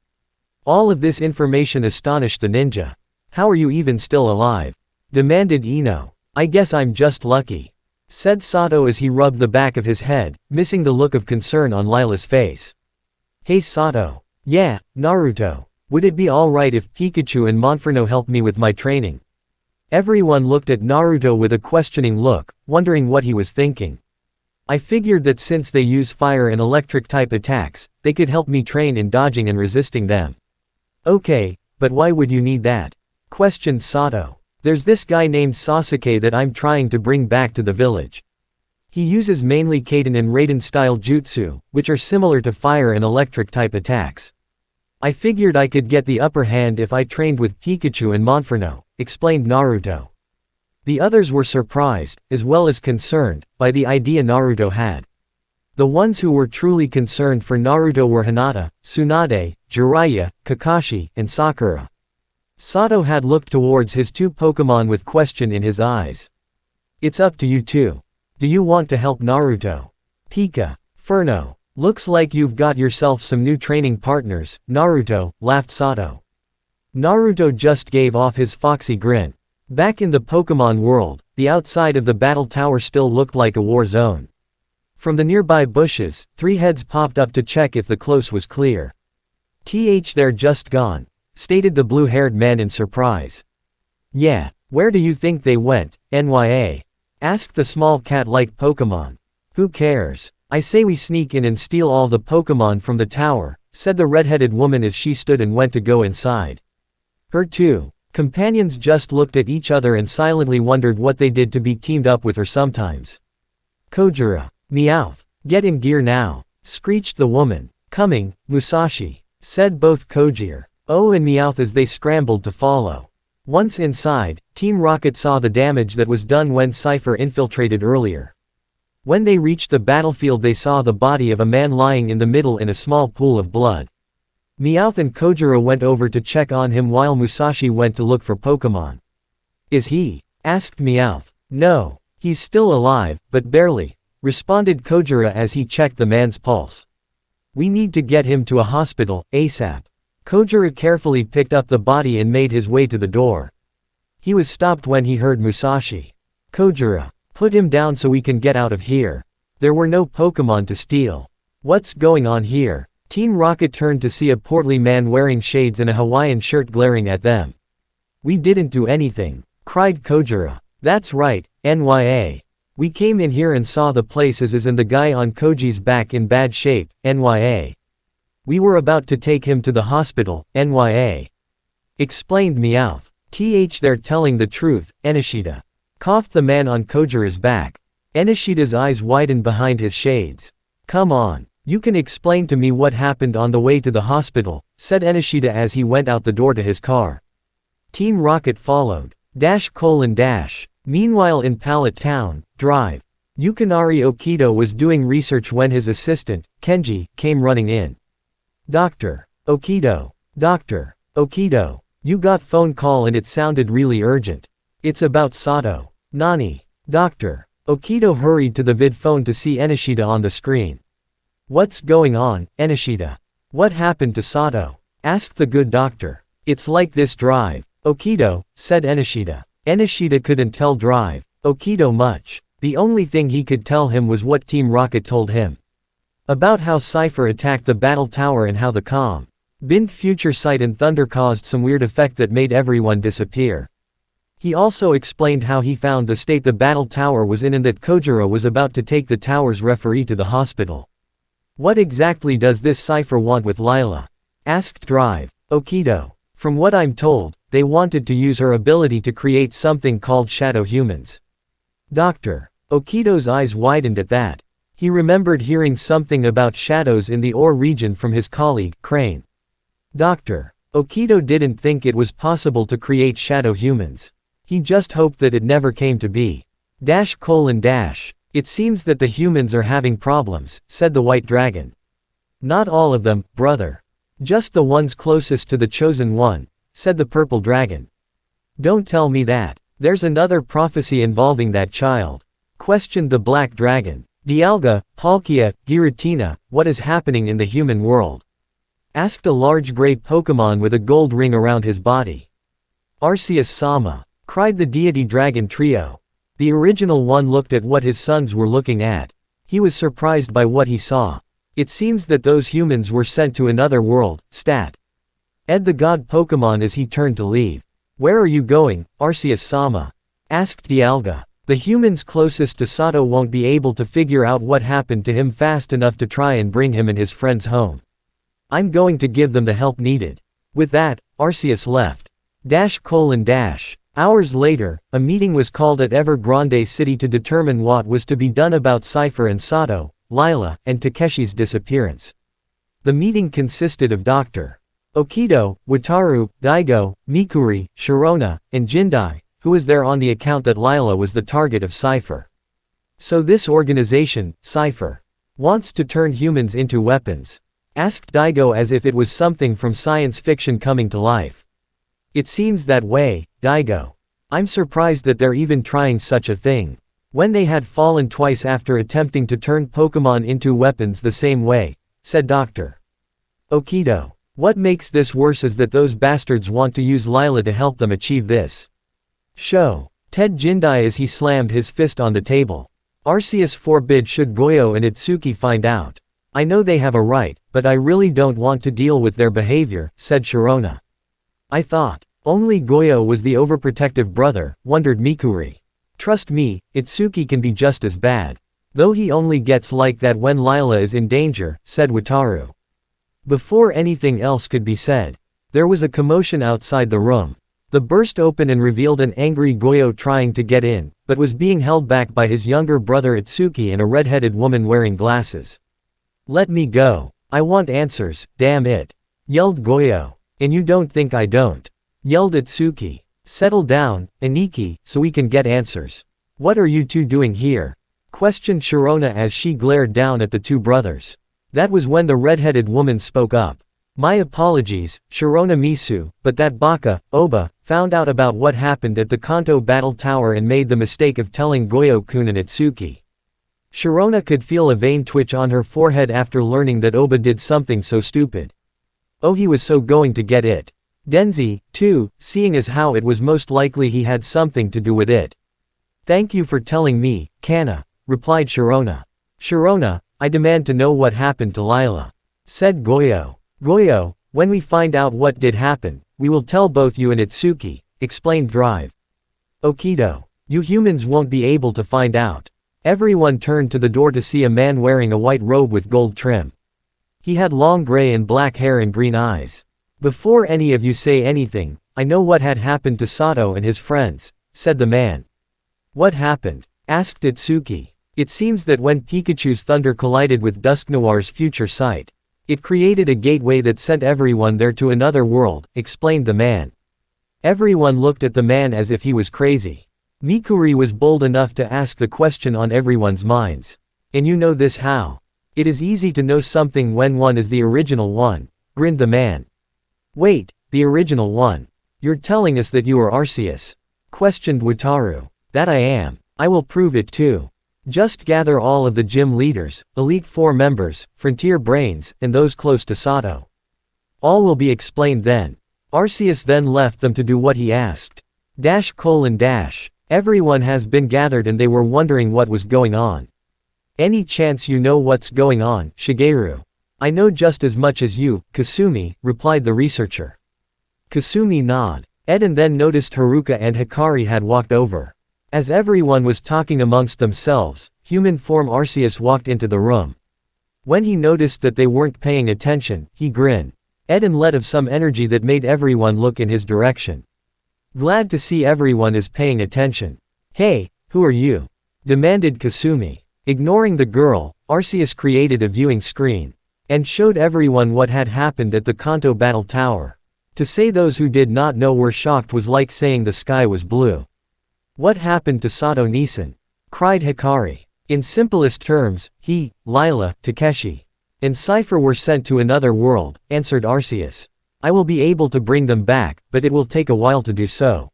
All of this information astonished the ninja. How are you even still alive? Demanded Ino. I guess I'm just lucky, said Sato as he rubbed the back of his head, missing the look of concern on Lila's face. Hey Sato. Yeah, Naruto. Would it be alright if Pikachu and Monferno helped me with my training? Everyone looked at Naruto with a questioning look, wondering what he was thinking. I figured that since they use fire and electric type attacks, they could help me train in dodging and resisting them. Okay, but why would you need that? Questioned Sato. There's this guy named Sasuke that I'm trying to bring back to the village. He uses mainly Kaden and Raiden style jutsu, which are similar to fire and electric type attacks. I figured I could get the upper hand if I trained with Pikachu and Monferno, explained Naruto. The others were surprised, as well as concerned, by the idea Naruto had. The ones who were truly concerned for Naruto were Hinata, Tsunade, Jiraiya, Kakashi, and Sakura. Sato had looked towards his two Pokémon with question in his eyes. It's up to you two. Do you want to help Naruto? Pika. Furno. Looks like you've got yourself some new training partners, Naruto, laughed Sato. Naruto just gave off his foxy grin. Back in the Pokémon world, the outside of the battle tower still looked like a war zone. From the nearby bushes, 3 heads popped up to check if the close was clear. They're just gone, stated the blue-haired man in surprise. Yeah, where do you think they went, NYA? Asked the small cat-like Pokémon. Who cares? I say we sneak in and steal all the Pokémon from the tower, said the red-headed woman as she stood and went to go inside. Her two companions just looked at each other and silently wondered what they did to be teamed up with her sometimes. Kojiro. Meowth. Get in gear now, screeched the woman. Coming, Musashi, said both Kojiro and Meowth as they scrambled to follow. Once inside, Team Rocket saw the damage that was done when Cypher infiltrated earlier. When they reached the battlefield they saw the body of a man lying in the middle in a small pool of blood. Meowth and Kojiro went over to check on him while Musashi went to look for Pokémon. Is he? Asked Meowth. No, he's still alive, but barely, responded Kojiro as he checked the man's pulse. We need to get him to a hospital, ASAP. Kojiro carefully picked up the body and made his way to the door. He was stopped when he heard Musashi. Kojiro, put him down so we can get out of here. There were no Pokémon to steal. What's going on here? Team Rocket turned to see a portly man wearing shades and a Hawaiian shirt glaring at them. We didn't do anything, cried Kojiro. That's right, NYA. We came in here and saw the place as is and the guy on Koji's back in bad shape, NYA. We were about to take him to the hospital, NYA. Explained Meowth. They're telling the truth, Enishida. Coughed the man on Kojiro's back. Enishida's eyes widened behind his shades. Come on. You can explain to me what happened on the way to the hospital, said Enishida as he went out the door to his car. Team Rocket followed. Meanwhile in Pallet Town, Drive. Yukinari Okido was doing research when his assistant, Kenji, came running in. Dr. Okido. Dr. Okido. You got phone call and it sounded really urgent. It's about Sato. Nani? Dr. Okido hurried to the vid phone to see Enishida on the screen. What's going on, Enishida? What happened to Sato? Asked the good doctor. It's like this Drive. Okido, said Enishida. Enishida couldn't tell Drive Okido much. The only thing he could tell him was what Team Rocket told him. About how Cypher attacked the battle tower and how the Bind future sight and thunder caused some weird effect that made everyone disappear. He also explained how he found the state the battle tower was in and that Kojiro was about to take the tower's referee to the hospital. What exactly does this Cypher want with Lila? Asked Drive Okido. From what I'm told, they wanted to use her ability to create something called shadow humans. Dr. Okido's eyes widened at that. He remembered hearing something about shadows in the Ore region from his colleague, Crane. Dr. Okido didn't think it was possible to create shadow humans. He just hoped that it never came to be. It seems that the humans are having problems, said the White Dragon. Not all of them, brother. Just the ones closest to the Chosen One, said the Purple Dragon. Don't tell me that. There's another prophecy involving that child. Questioned the Black Dragon. Dialga, Palkia, Giratina, what is happening in the human world? Asked a large gray Pokémon with a gold ring around his body. Arceus-sama, cried the deity dragon trio. The original one looked at what his sons were looking at. He was surprised by what he saw. It seems that those humans were sent to another world, stat. Ed the god Pokémon as he turned to leave. Where are you going, Arceus-sama? Asked Dialga. The humans closest to Sato won't be able to figure out what happened to him fast enough to try and bring him and his friends home. I'm going to give them the help needed. With that, Arceus left. Hours later, a meeting was called at Evergrande City to determine what was to be done about Cypher and Sato, Lila, and Takeshi's disappearance. The meeting consisted of Dr. Okido, Wataru, Daigo, Mikuri, Sharona, and Jindai, who was there on the account that Lila was the target of Cypher. So this organization, Cypher, wants to turn humans into weapons? Asked Daigo as if it was something from science fiction coming to life. It seems that way, Daigo. I'm surprised that they're even trying such a thing. When they had fallen twice after attempting to turn Pokemon into weapons the same way, said Dr. Okido. What makes this worse is that those bastards want to use Lila to help them achieve this. Show. Ted Jindai as he slammed his fist on the table. Arceus forbid should Goyo and Itsuki find out. I know they have a right, but I really don't want to deal with their behavior, said Sharona. I thought only Goyo was the overprotective brother, wondered Mikuri. Trust me, Itsuki can be just as bad. Though he only gets like that when Lila is in danger, said Wataru. Before anything else could be said, there was a commotion outside the room. The burst open and revealed an angry Goyo trying to get in, but was being held back by his younger brother Itsuki and a red-headed woman wearing glasses. Let me go. I want answers, damn it. Yelled Goyo. And you don't think I don't? Yelled Itsuki. Settle down, Aniki, so we can get answers. What are you two doing here? Questioned Sharona as she glared down at the two brothers. That was when the red-headed woman spoke up. My apologies, Sharona Misu, but that baka, Oba, found out about what happened at the Kanto Battle Tower and made the mistake of telling Goyo-kun and Itsuki. Sharona could feel a vein twitch on her forehead after learning that Oba did something so stupid. Oh, he was so going to get it. Denzi, too, seeing as how it was most likely he had something to do with it. Thank you for telling me, Kana, replied Sharona. Sharona, I demand to know what happened to Lila. Said Goyo. Goyo, when we find out what did happen, we will tell both you and Itsuki, explained Drive. Okido. You humans won't be able to find out. Everyone turned to the door to see a man wearing a white robe with gold trim. He had long gray and black hair and green eyes. Before any of you say anything, I know what had happened to Sato and his friends, said the man. What happened? Asked Itsuki. It seems that when Pikachu's thunder collided with Dusknoir's future sight, it created a gateway that sent everyone there to another world, explained the man. Everyone looked at the man as if he was crazy. Mikuri was bold enough to ask the question on everyone's minds. And you know this how? It is easy to know something when one is the original one, grinned the man. Wait, the original one. You're telling us that you are Arceus? Questioned Wataru. That I am. I will prove it too. Just gather all of the gym leaders, Elite Four members, Frontier Brains, and those close to Sato. All will be explained then. Arceus then left them to do what he asked. Everyone has been gathered and they were wondering what was going on. Any chance you know what's going on, Shigeru? I know just as much as you, Kasumi, replied the researcher. Kasumi nodded. Eden then noticed Haruka and Hikari had walked over. As everyone was talking amongst themselves, human form Arceus walked into the room. When he noticed that they weren't paying attention, he grinned. Eden let of some energy that made everyone look in his direction. Glad to see everyone is paying attention. Hey, who are you? Demanded Kasumi. Ignoring the girl, Arceus created a viewing screen and showed everyone what had happened at the Kanto Battle Tower. To say those who did not know were shocked was like saying the sky was blue. What happened to Sato Nisan? Cried Hikari. In simplest terms, he, Lila, Takeshi, and Cypher were sent to another world, answered Arceus. I will be able to bring them back, but it will take a while to do so.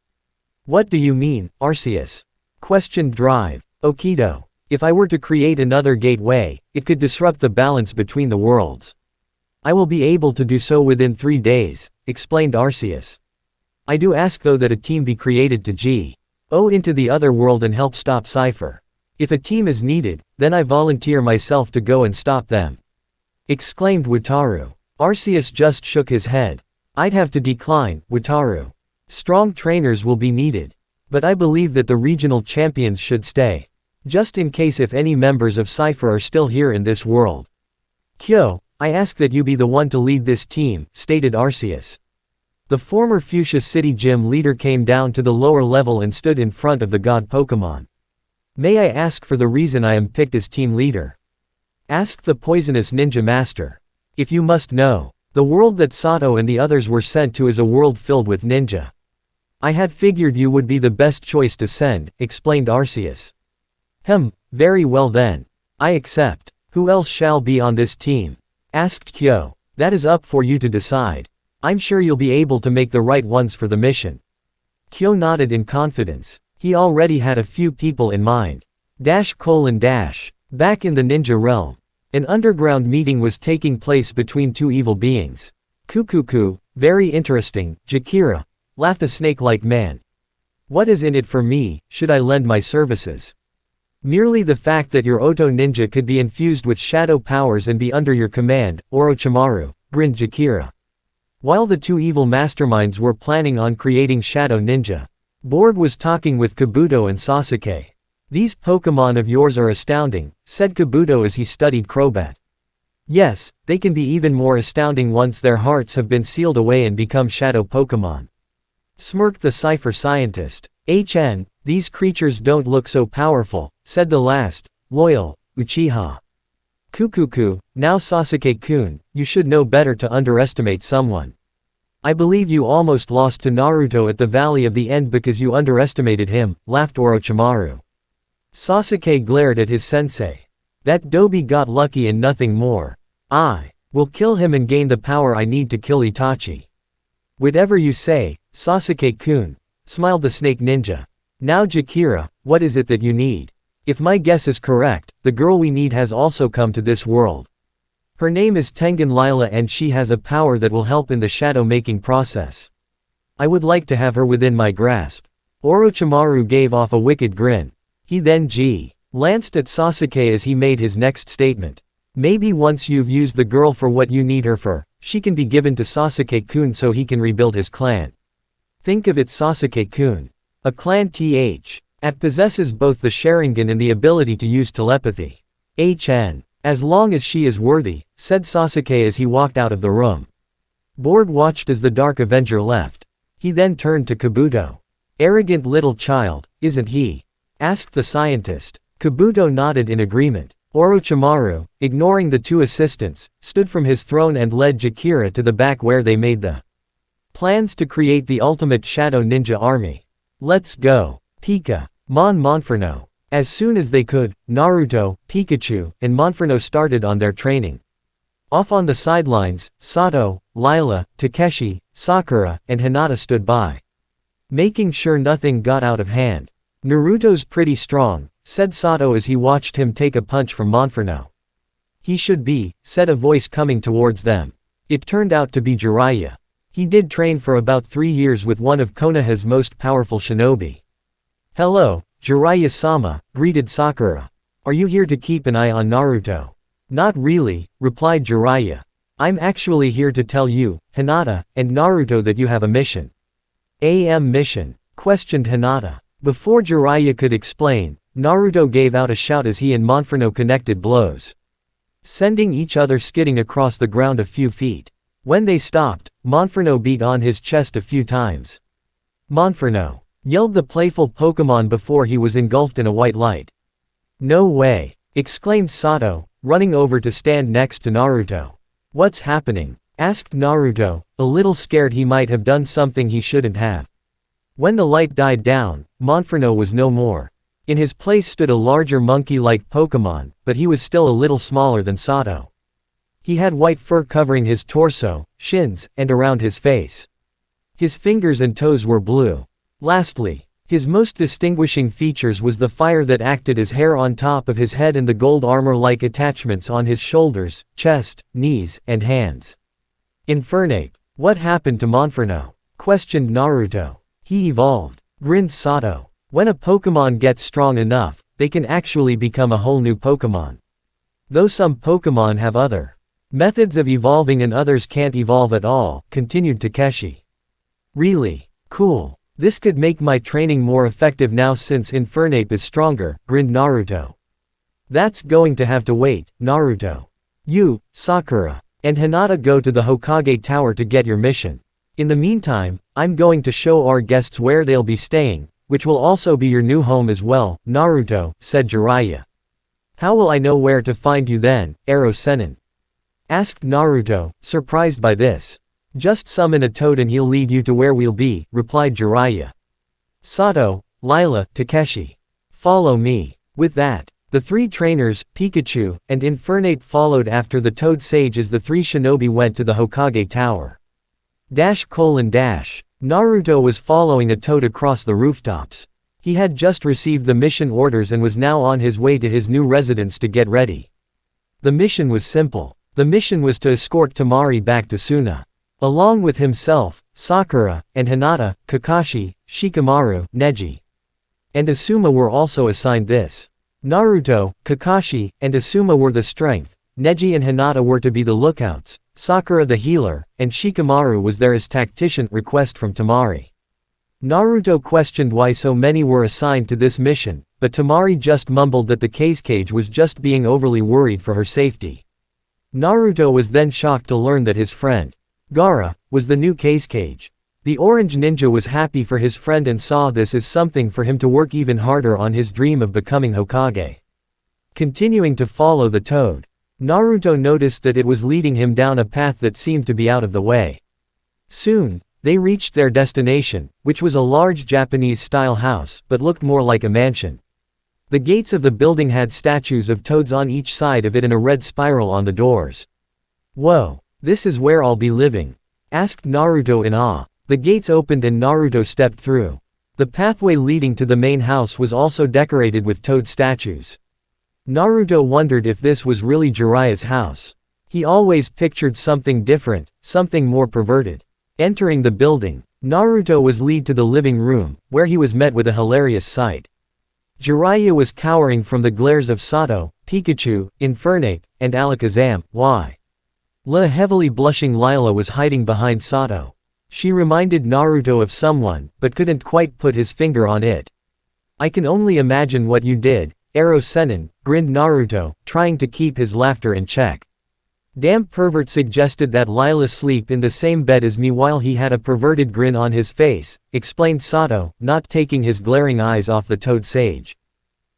What do you mean, Arceus? Questioned Drive. Okido. If I were to create another gateway, it could disrupt the balance between the worlds. I will be able to do so within 3 days, explained Arceus. I do ask though that a team be created to go into the other world and help stop Cypher. If a team is needed, then I volunteer myself to go and stop them. Exclaimed Wataru. Arceus just shook his head. I'd have to decline, Wataru. Strong trainers will be needed. But I believe that the regional champions should stay. Just in case if any members of Cypher are still here in this world. Kyo, I ask that you be the one to lead this team, stated Arceus. The former Fuchsia City Gym leader came down to the lower level and stood in front of the god Pokemon. May I ask for the reason I am picked as team leader? Asked the poisonous ninja master. If you must know. The world that Sato and the others were sent to is a world filled with ninja. I had figured you would be the best choice to send, explained Arceus. Very well then. I accept. Who else shall be on this team? Asked Kyo. That is up for you to decide. I'm sure you'll be able to make the right ones for the mission. Kyo nodded in confidence. He already had a few people in mind. Back in the ninja realm. An underground meeting was taking place between two evil beings. Kukuku, very interesting, Jakira, laughed a snake-like man. What is in it for me, should I lend my services? Merely the fact that your Oto ninja could be infused with shadow powers and be under your command, Orochimaru, grinned Jakira. While the two evil masterminds were planning on creating Shadow Ninja, Borg was talking with Kabuto and Sasuke. These Pokémon of yours are astounding, said Kabuto as he studied Crobat. Yes, they can be even more astounding once their hearts have been sealed away and become Shadow Pokémon. Smirked the Cypher scientist. These creatures don't look so powerful, said the last, loyal, Uchiha. Kukuku, now Sasuke-kun, you should know better to underestimate someone. I believe you almost lost to Naruto at the Valley of the End because you underestimated him, laughed Orochimaru. Sasuke glared at his sensei. That Dobi got lucky and nothing more. I will kill him and gain the power I need to kill Itachi. Whatever you say, Sasuke-kun, smiled the snake ninja. Now Jakira, what is it that you need? If my guess is correct, the girl we need has also come to this world. Her name is Tengen Lila and she has a power that will help in the shadow-making process. I would like to have her within my grasp. Orochimaru gave off a wicked grin. He then glanced at Sasuke as he made his next statement. Maybe once you've used the girl for what you need her for, she can be given to Sasuke-kun so he can rebuild his clan. Think of it, Sasuke-kun. A clan possesses both the Sharingan and the ability to use telepathy. As long as she is worthy, said Sasuke as he walked out of the room. Borg watched as the Dark Avenger left. He then turned to Kabuto. Arrogant little child, isn't he? Asked the scientist. Kabuto nodded in agreement. Orochimaru, ignoring the two assistants, stood from his throne and led Jakira to the back where they made the plans to create the ultimate Shadow Ninja army. Let's go. Pika, Monferno. As soon as they could, Naruto, Pikachu, and Monferno started on their training. Off on the sidelines, Sato, Lila, Takeshi, Sakura, and Hinata stood by, making sure nothing got out of hand. Naruto's pretty strong, said Sato as he watched him take a punch from Monferno. He should be, said a voice coming towards them. It turned out to be Jiraiya. He did train for about 3 years with one of Konoha's most powerful shinobi. Hello, Jiraiya-sama, greeted Sakura. Are you here to keep an eye on Naruto? Not really, replied Jiraiya. I'm actually here to tell you, Hinata, and Naruto that you have a mission. Mission? Questioned Hinata. Before Jiraiya could explain, Naruto gave out a shout as he and Monferno connected blows, sending each other skidding across the ground a few feet. When they stopped, Monferno beat on his chest a few times. Monferno, yelled the playful Pokémon before he was engulfed in a white light. No way, exclaimed Sato, running over to stand next to Naruto. What's happening? Asked Naruto, a little scared he might have done something he shouldn't have. When the light died down, Monferno was no more. In his place stood a larger monkey-like Pokémon, but he was still a little smaller than Sato. He had white fur covering his torso, shins, and around his face. His fingers and toes were blue. Lastly, his most distinguishing features was the fire that acted as hair on top of his head and the gold armor-like attachments on his shoulders, chest, knees, and hands. Infernape. What happened to Monferno? Questioned Naruto. He evolved, grinned Sato. When a Pokémon gets strong enough, they can actually become a whole new Pokémon. Though some Pokémon have other methods of evolving and others can't evolve at all, continued Takeshi. Really? Cool. This could make my training more effective now since Infernape is stronger, grinned Naruto. That's going to have to wait, Naruto. You, Sakura, and Hinata go to the Hokage Tower to get your mission. In the meantime, I'm going to show our guests where they'll be staying, which will also be your new home as well, Naruto, said Jiraiya. How will I know where to find you then, Aro Sennin? asked Naruto, surprised by this. Just summon a toad and he'll lead you to where we'll be, replied Jiraiya. Sato, Lila, Takeshi. Follow me. With that, the three trainers, Pikachu, and Infernape followed after the Toad Sage as the three shinobi went to the Hokage Tower. Naruto was following a toad across the rooftops. He had just received the mission orders and was now on his way to his new residence to get ready. The mission was simple. The mission was to escort Temari back to Suna. Along with himself, Sakura, and Hinata, Kakashi, Shikamaru, Neji, and Asuma were also assigned this. Naruto, Kakashi, and Asuma were the strength, Neji and Hinata were to be the lookouts, Sakura the healer, and Shikamaru was there as tactician. Request from Temari. Naruto questioned why so many were assigned to this mission, but Temari just mumbled that the cage was just being overly worried for her safety. Naruto was then shocked to learn that his friend, Gaara, was the new cage. The orange ninja was happy for his friend and saw this as something for him to work even harder on his dream of becoming Hokage. Continuing to follow the toad, Naruto noticed that it was leading him down a path that seemed to be out of the way. Soon, they reached their destination, which was a large Japanese-style house but looked more like a mansion. The gates of the building had statues of toads on each side of it and a red spiral on the doors. "Whoa, this is where I'll be living?" asked Naruto in awe. The gates opened and Naruto stepped through. The pathway leading to the main house was also decorated with toad statues. Naruto wondered if this was really Jiraiya's house. He always pictured something different, something more perverted. Entering the building, Naruto was led to the living room, where he was met with a hilarious sight. Jiraiya was cowering from the glares of Sato, Pikachu, Infernape, and Alakazam, while a heavily blushing Lila was hiding behind Sato. She reminded Naruto of someone, but couldn't quite put his finger on it. "I can only imagine what you did, Ero Sennin," grinned Naruto, trying to keep his laughter in check. "Damn pervert suggested that Lila sleep in the same bed as me while he had a perverted grin on his face," explained Sato, not taking his glaring eyes off the Toad Sage.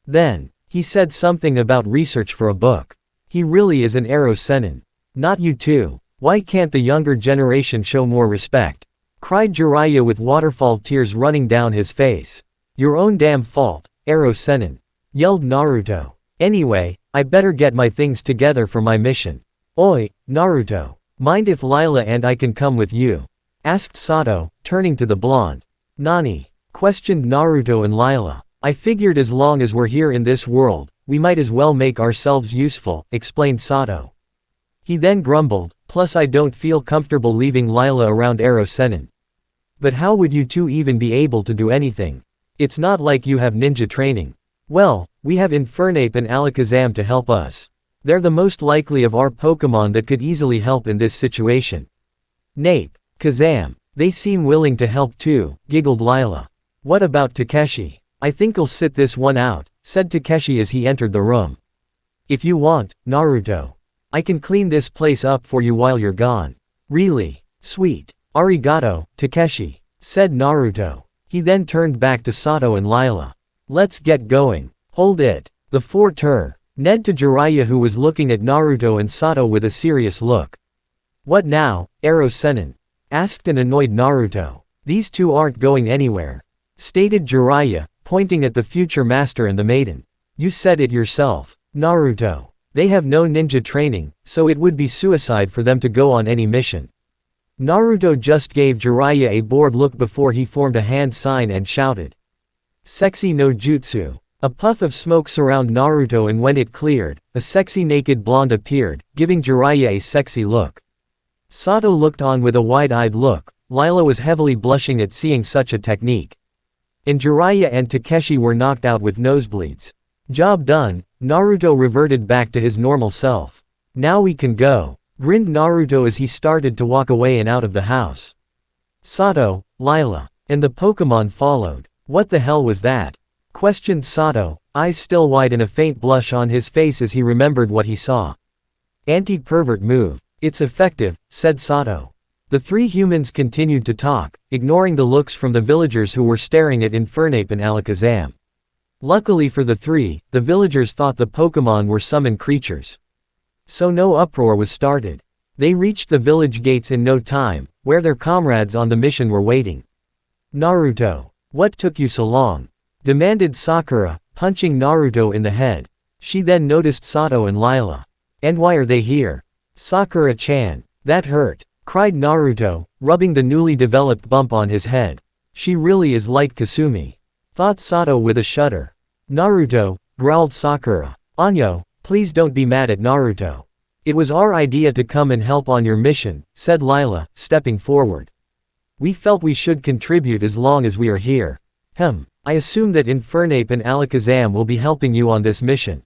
Then, he said something about research for a book. "He really is an Ero Sennin. Not you too. Why can't the younger generation show more respect?" cried Jiraiya with waterfall tears running down his face. "Your own damn fault, Ero Sennin," yelled Naruto. "Anyway, I better get my things together for my mission." "Oi, Naruto. Mind if Lila and I can come with you?" asked Sato, turning to the blonde. "Nani?" questioned Naruto and Lila. "I figured as long as we're here in this world, we might as well make ourselves useful," explained Sato. He then grumbled, "Plus I don't feel comfortable leaving Lila around Ero Sennin. But how would you two even be able to do anything? It's not like you have ninja training." "Well, we have Infernape and Alakazam to help us. They're the most likely of our Pokémon that could easily help in this situation." "Nape, Kazam, they seem willing to help too," giggled Lila. "What about Takeshi? I think I'll sit this one out," said Takeshi as he entered the room. "If you want, Naruto, I can clean this place up for you while you're gone." "Really? Sweet. Arigato, Takeshi," said Naruto. He then turned back to Sato and Lila. "Let's get going." "Hold it." The four Ned to Jiraiya, who was looking at Naruto and Sato with a serious look. "What now, Ero Sennin?" asked an annoyed Naruto. "These two aren't going anywhere," stated Jiraiya, pointing at the future master and the maiden. "You said it yourself, Naruto. They have no ninja training, so it would be suicide for them to go on any mission." Naruto just gave Jiraiya a bored look before he formed a hand sign and shouted, "Sexy no jutsu." A puff of smoke surrounded Naruto, and when it cleared, a sexy naked blonde appeared, giving Jiraiya a sexy look. Sato looked on with a wide-eyed look. Lila was heavily blushing at seeing such a technique. And Jiraiya and Takeshi were knocked out with nosebleeds. Job done, Naruto reverted back to his normal self. "Now we can go," grinned Naruto as he started to walk away and out of the house. Sato, Lila, and the Pokémon followed. "What the hell was that?" questioned Sato, eyes still wide and a faint blush on his face as he remembered what he saw. "Anti-pervert move. It's effective," said Sato. The three humans continued to talk, ignoring the looks from the villagers who were staring at Infernape and Alakazam. Luckily for the three, the villagers thought the Pokémon were summoned creatures. So no uproar was started. They reached the village gates in no time, where their comrades on the mission were waiting. Naruto. What took you so long? Demanded Sakura, punching Naruto in the head. She then noticed Sato and Lila. And why are they here? Sakura-chan. That hurt, cried Naruto, rubbing the newly developed bump on his head. She really is like Kasumi. Thought Sato with a shudder. Naruto, growled Sakura. Anyo, please don't be mad at Naruto. It was our idea to come and help on your mission, said Lila, stepping forward. We felt we should contribute as long as we are here. I assume that Infernape and Alakazam will be helping you on this mission?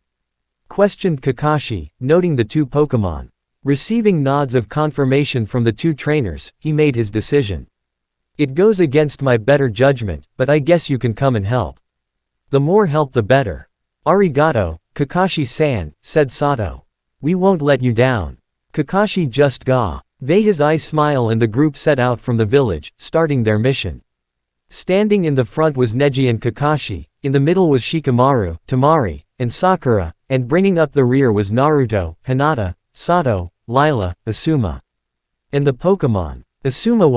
Questioned Kakashi, noting the two Pokémon. Receiving nods of confirmation from the two trainers, he made his decision. It goes against my better judgment, but I guess you can come and help. The more help the better. Arigato, Kakashi-san, said Sato. We won't let you down. Kakashi just gave his eyes smile and the group set out from the village, starting their mission. Standing in the front was Neji and Kakashi, in the middle was Shikamaru, Temari, and Sakura, and bringing up the rear was Naruto, Hinata, Sato, Lila, Asuma. And the Pokémon. Asuma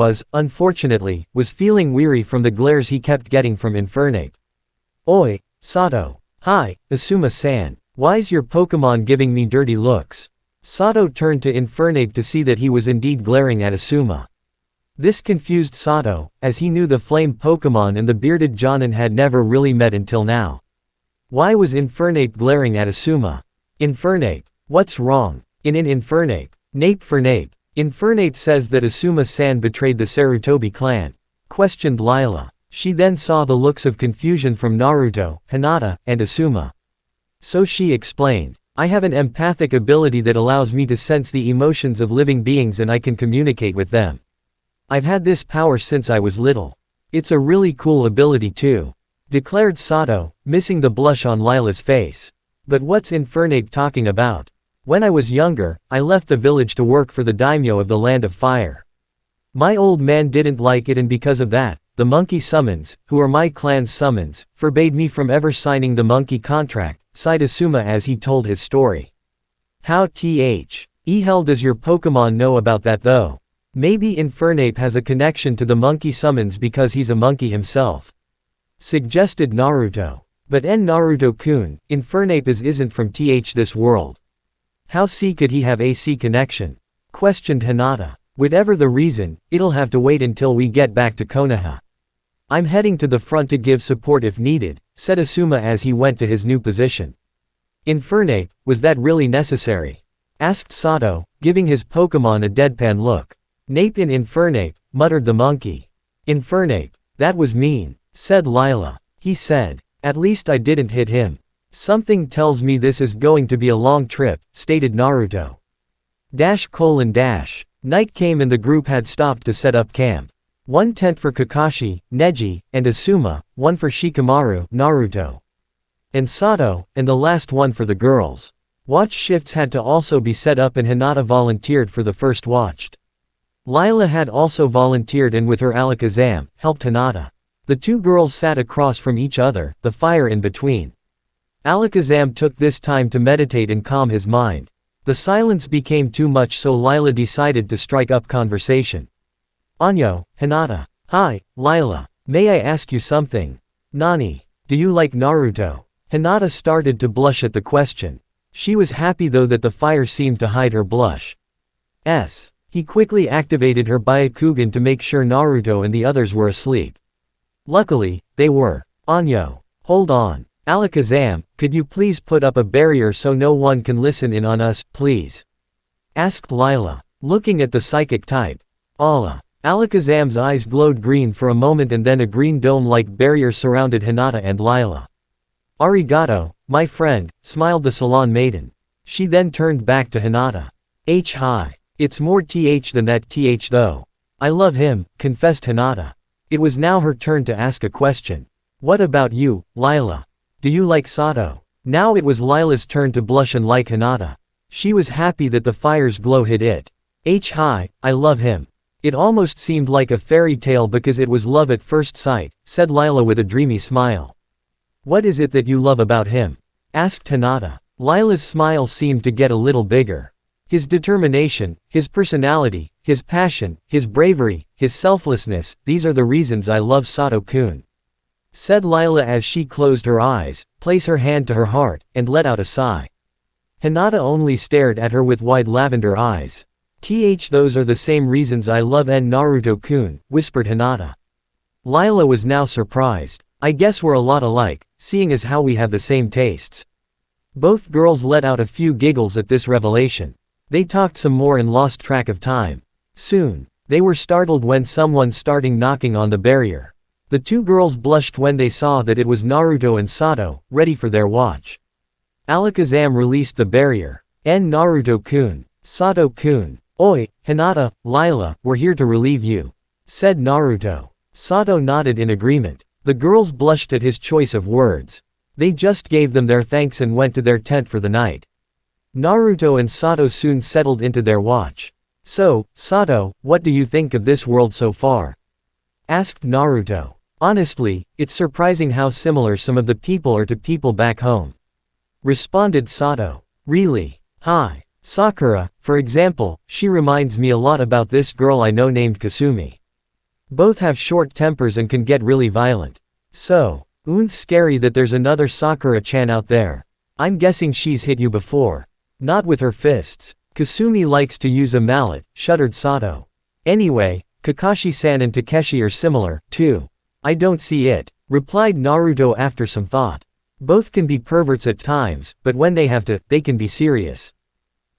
was feeling weary from the glares he kept getting from Infernape. Oi, Sato. Hi, Asuma-san. Why's your Pokémon giving me dirty looks? Sato turned to Infernape to see that he was indeed glaring at Asuma. This confused Sato, as he knew the flame Pokémon and the bearded Jonin had never really met until now. Why was Infernape glaring at Asuma? Infernape. What's wrong? Infernape. Nape for Nape. Infernape says that Asuma-san betrayed the Sarutobi clan. Questioned Lila. She then saw the looks of confusion from Naruto, Hinata, and Asuma. So she explained. I have an empathic ability that allows me to sense the emotions of living beings and I can communicate with them. I've had this power since I was little. It's a really cool ability too. Declared Sato, missing the blush on Lila's face. But what's Infernape talking about? When I was younger, I left the village to work for the daimyo of the Land of Fire. My old man didn't like it and because of that, the monkey summons, who are my clan's summons, forbade me from ever signing the monkey contract, sighed Asuma as he told his story. How hell does your Pokémon know about that though? Maybe Infernape has a connection to the monkey summons because he's a monkey himself. Suggested Naruto. But Naruto-kun, Infernape isn't from this world. How could he have a connection? Questioned Hinata. Whatever the reason, it'll have to wait until we get back to Konoha. I'm heading to the front to give support if needed, said Asuma as he went to his new position. Infernape, was that really necessary? Asked Sato, giving his Pokémon a deadpan look. Nape in Infernape, muttered the monkey. Infernape. That was mean, said Lila. He said. At least I didn't hit him. Something tells me this is going to be a long trip, stated Naruto. Night came and the group had stopped to set up camp. One tent for Kakashi, Neji, and Asuma, one for Shikamaru, Naruto, and Sato, and the last one for the girls. Watch shifts had to also be set up and Hinata volunteered for the first watch. Lila had also volunteered and with her Alakazam, helped Hinata. The two girls sat across from each other, the fire in between. Alakazam took this time to meditate and calm his mind. The silence became too much so Lila decided to strike up conversation. Anyo, Hinata. Hi, Lila. May I ask you something? Nani? Do you like Naruto? Hinata started to blush at the question. She was happy though that the fire seemed to hide her blush. He quickly activated her Byakugan to make sure Naruto and the others were asleep. Luckily, they were. Anyo. Hold on. Alakazam, could you please put up a barrier so no one can listen in on us, please? Asked Lila, looking at the psychic type. Allah. Alakazam's eyes glowed green for a moment and then a green dome-like barrier surrounded Hinata and Lila. Arigato, my friend, smiled the salon maiden. She then turned back to Hinata. Hi. It's more than that though. I love him, confessed Hinata. It was now her turn to ask a question. What about you, Lila? Do you like Sato? Now it was Lila's turn to blush and like Hinata. She was happy that the fire's glow hid it. Hi, I love him. It almost seemed like a fairy tale because it was love at first sight, said Lila with a dreamy smile. What is it that you love about him? Asked Hinata. Lila's smile seemed to get a little bigger. His determination, his personality, his passion, his bravery, his selflessness, these are the reasons I love Sato-kun," said Lila as she closed her eyes, placed her hand to her heart, and let out a sigh. Hinata only stared at her with wide lavender eyes. Those are the same reasons I love Naruto-kun, whispered Hinata. Lila was now surprised. I guess we're a lot alike, seeing as how we have the same tastes. Both girls let out a few giggles at this revelation. They talked some more and lost track of time. Soon, they were startled when someone started knocking on the barrier. The two girls blushed when they saw that it was Naruto and Sato, ready for their watch. Alakazam released the barrier. Naruto-kun, Sato-kun. Oi, Hinata, Lila, we're here to relieve you, said Naruto. Sato nodded in agreement. The girls blushed at his choice of words. They just gave them their thanks and went to their tent for the night. Naruto and Sato soon settled into their watch. So, Sato, what do you think of this world so far? Asked Naruto. Honestly, it's surprising how similar some of the people are to people back home. Responded Sato. Really? Hi. Sakura, for example, she reminds me a lot about this girl I know named Kasumi. Both have short tempers and can get really violent. So, scary that there's another Sakura-chan out there. I'm guessing she's hit you before. Not with her fists. Kasumi likes to use a mallet, shuddered Sato. Anyway, Kakashi-san and Takeshi are similar, too. I don't see it, replied Naruto after some thought. Both can be perverts at times, but when they have to, they can be serious.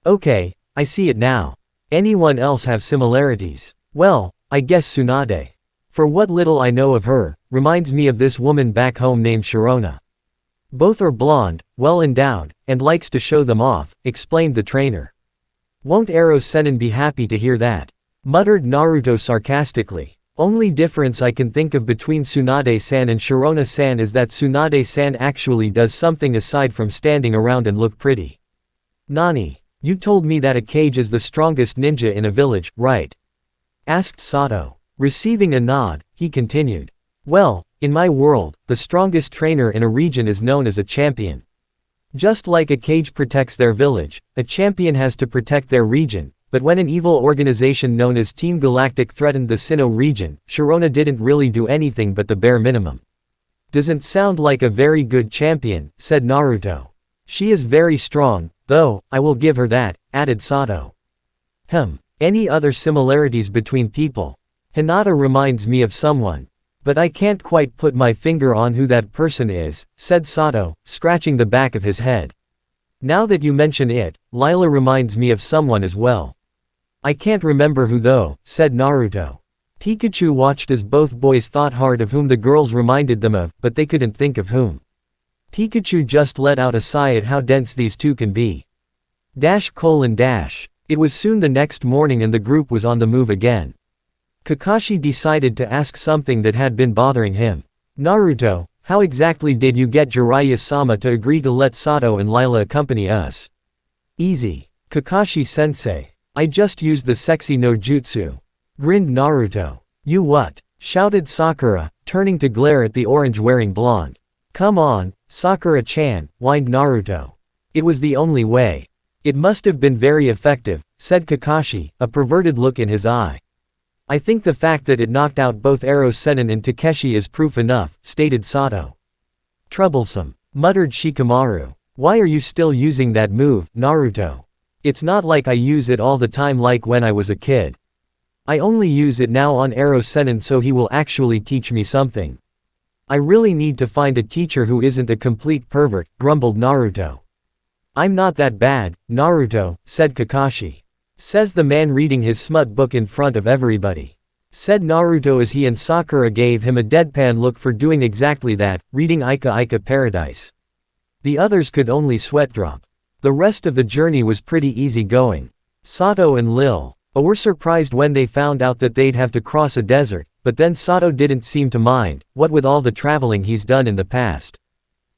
Okay, I see it now. Anyone else have similarities? Well, I guess Tsunade. For what little I know of her, reminds me of this woman back home named Sharona. Both are blonde, well endowed, and likes to show them off, explained the trainer. Won't Ero-sennin be happy to hear that? Muttered Naruto sarcastically. Only difference I can think of between Tsunade-san and Sharona-san is that Tsunade-san actually does something aside from standing around and look pretty. Nani? You told me that a cage is the strongest ninja in a village, right? Asked Sato. Receiving a nod, he continued. Well, in my world, the strongest trainer in a region is known as a champion. Just like a cage protects their village, a champion has to protect their region, but when an evil organization known as Team Galactic threatened the Sinnoh region, Sharona didn't really do anything but the bare minimum. Doesn't sound like a very good champion, said Naruto. She is very strong, though, I will give her that, added Sato. Any other similarities between people? Hinata reminds me of someone. But I can't quite put my finger on who that person is, said Sato, scratching the back of his head. Now that you mention it, Lila reminds me of someone as well. I can't remember who though, said Naruto. Pikachu watched as both boys thought hard of whom the girls reminded them of, but they couldn't think of whom. Pikachu just let out a sigh at how dense these two can be. It was soon the next morning and the group was on the move again. Kakashi decided to ask something that had been bothering him. Naruto, how exactly did you get Jiraiya-sama to agree to let Sato and Lila accompany us? Easy. Kakashi-sensei. I just used the sexy no jutsu. Grinned Naruto. You what? Shouted Sakura, turning to glare at the orange-wearing blonde. Come on, Sakura-chan, whined Naruto. It was the only way. It must have been very effective, said Kakashi, a perverted look in his eye. I think the fact that it knocked out both Ero-sennin and Takeshi is proof enough, stated Sato. Troublesome, muttered Shikamaru. Why are you still using that move, Naruto? It's not like I use it all the time like when I was a kid. I only use it now on Ero-sennin so he will actually teach me something. I really need to find a teacher who isn't a complete pervert, grumbled Naruto. I'm not that bad, Naruto, said Kakashi. Says the man reading his smut book in front of everybody. Said Naruto as he and Sakura gave him a deadpan look for doing exactly that, reading Ika Ika Paradise. The others could only sweat drop. The rest of the journey was pretty easy going. Sato and Lil were surprised when they found out that they'd have to cross a desert, but then Sato didn't seem to mind, what with all the traveling he's done in the past.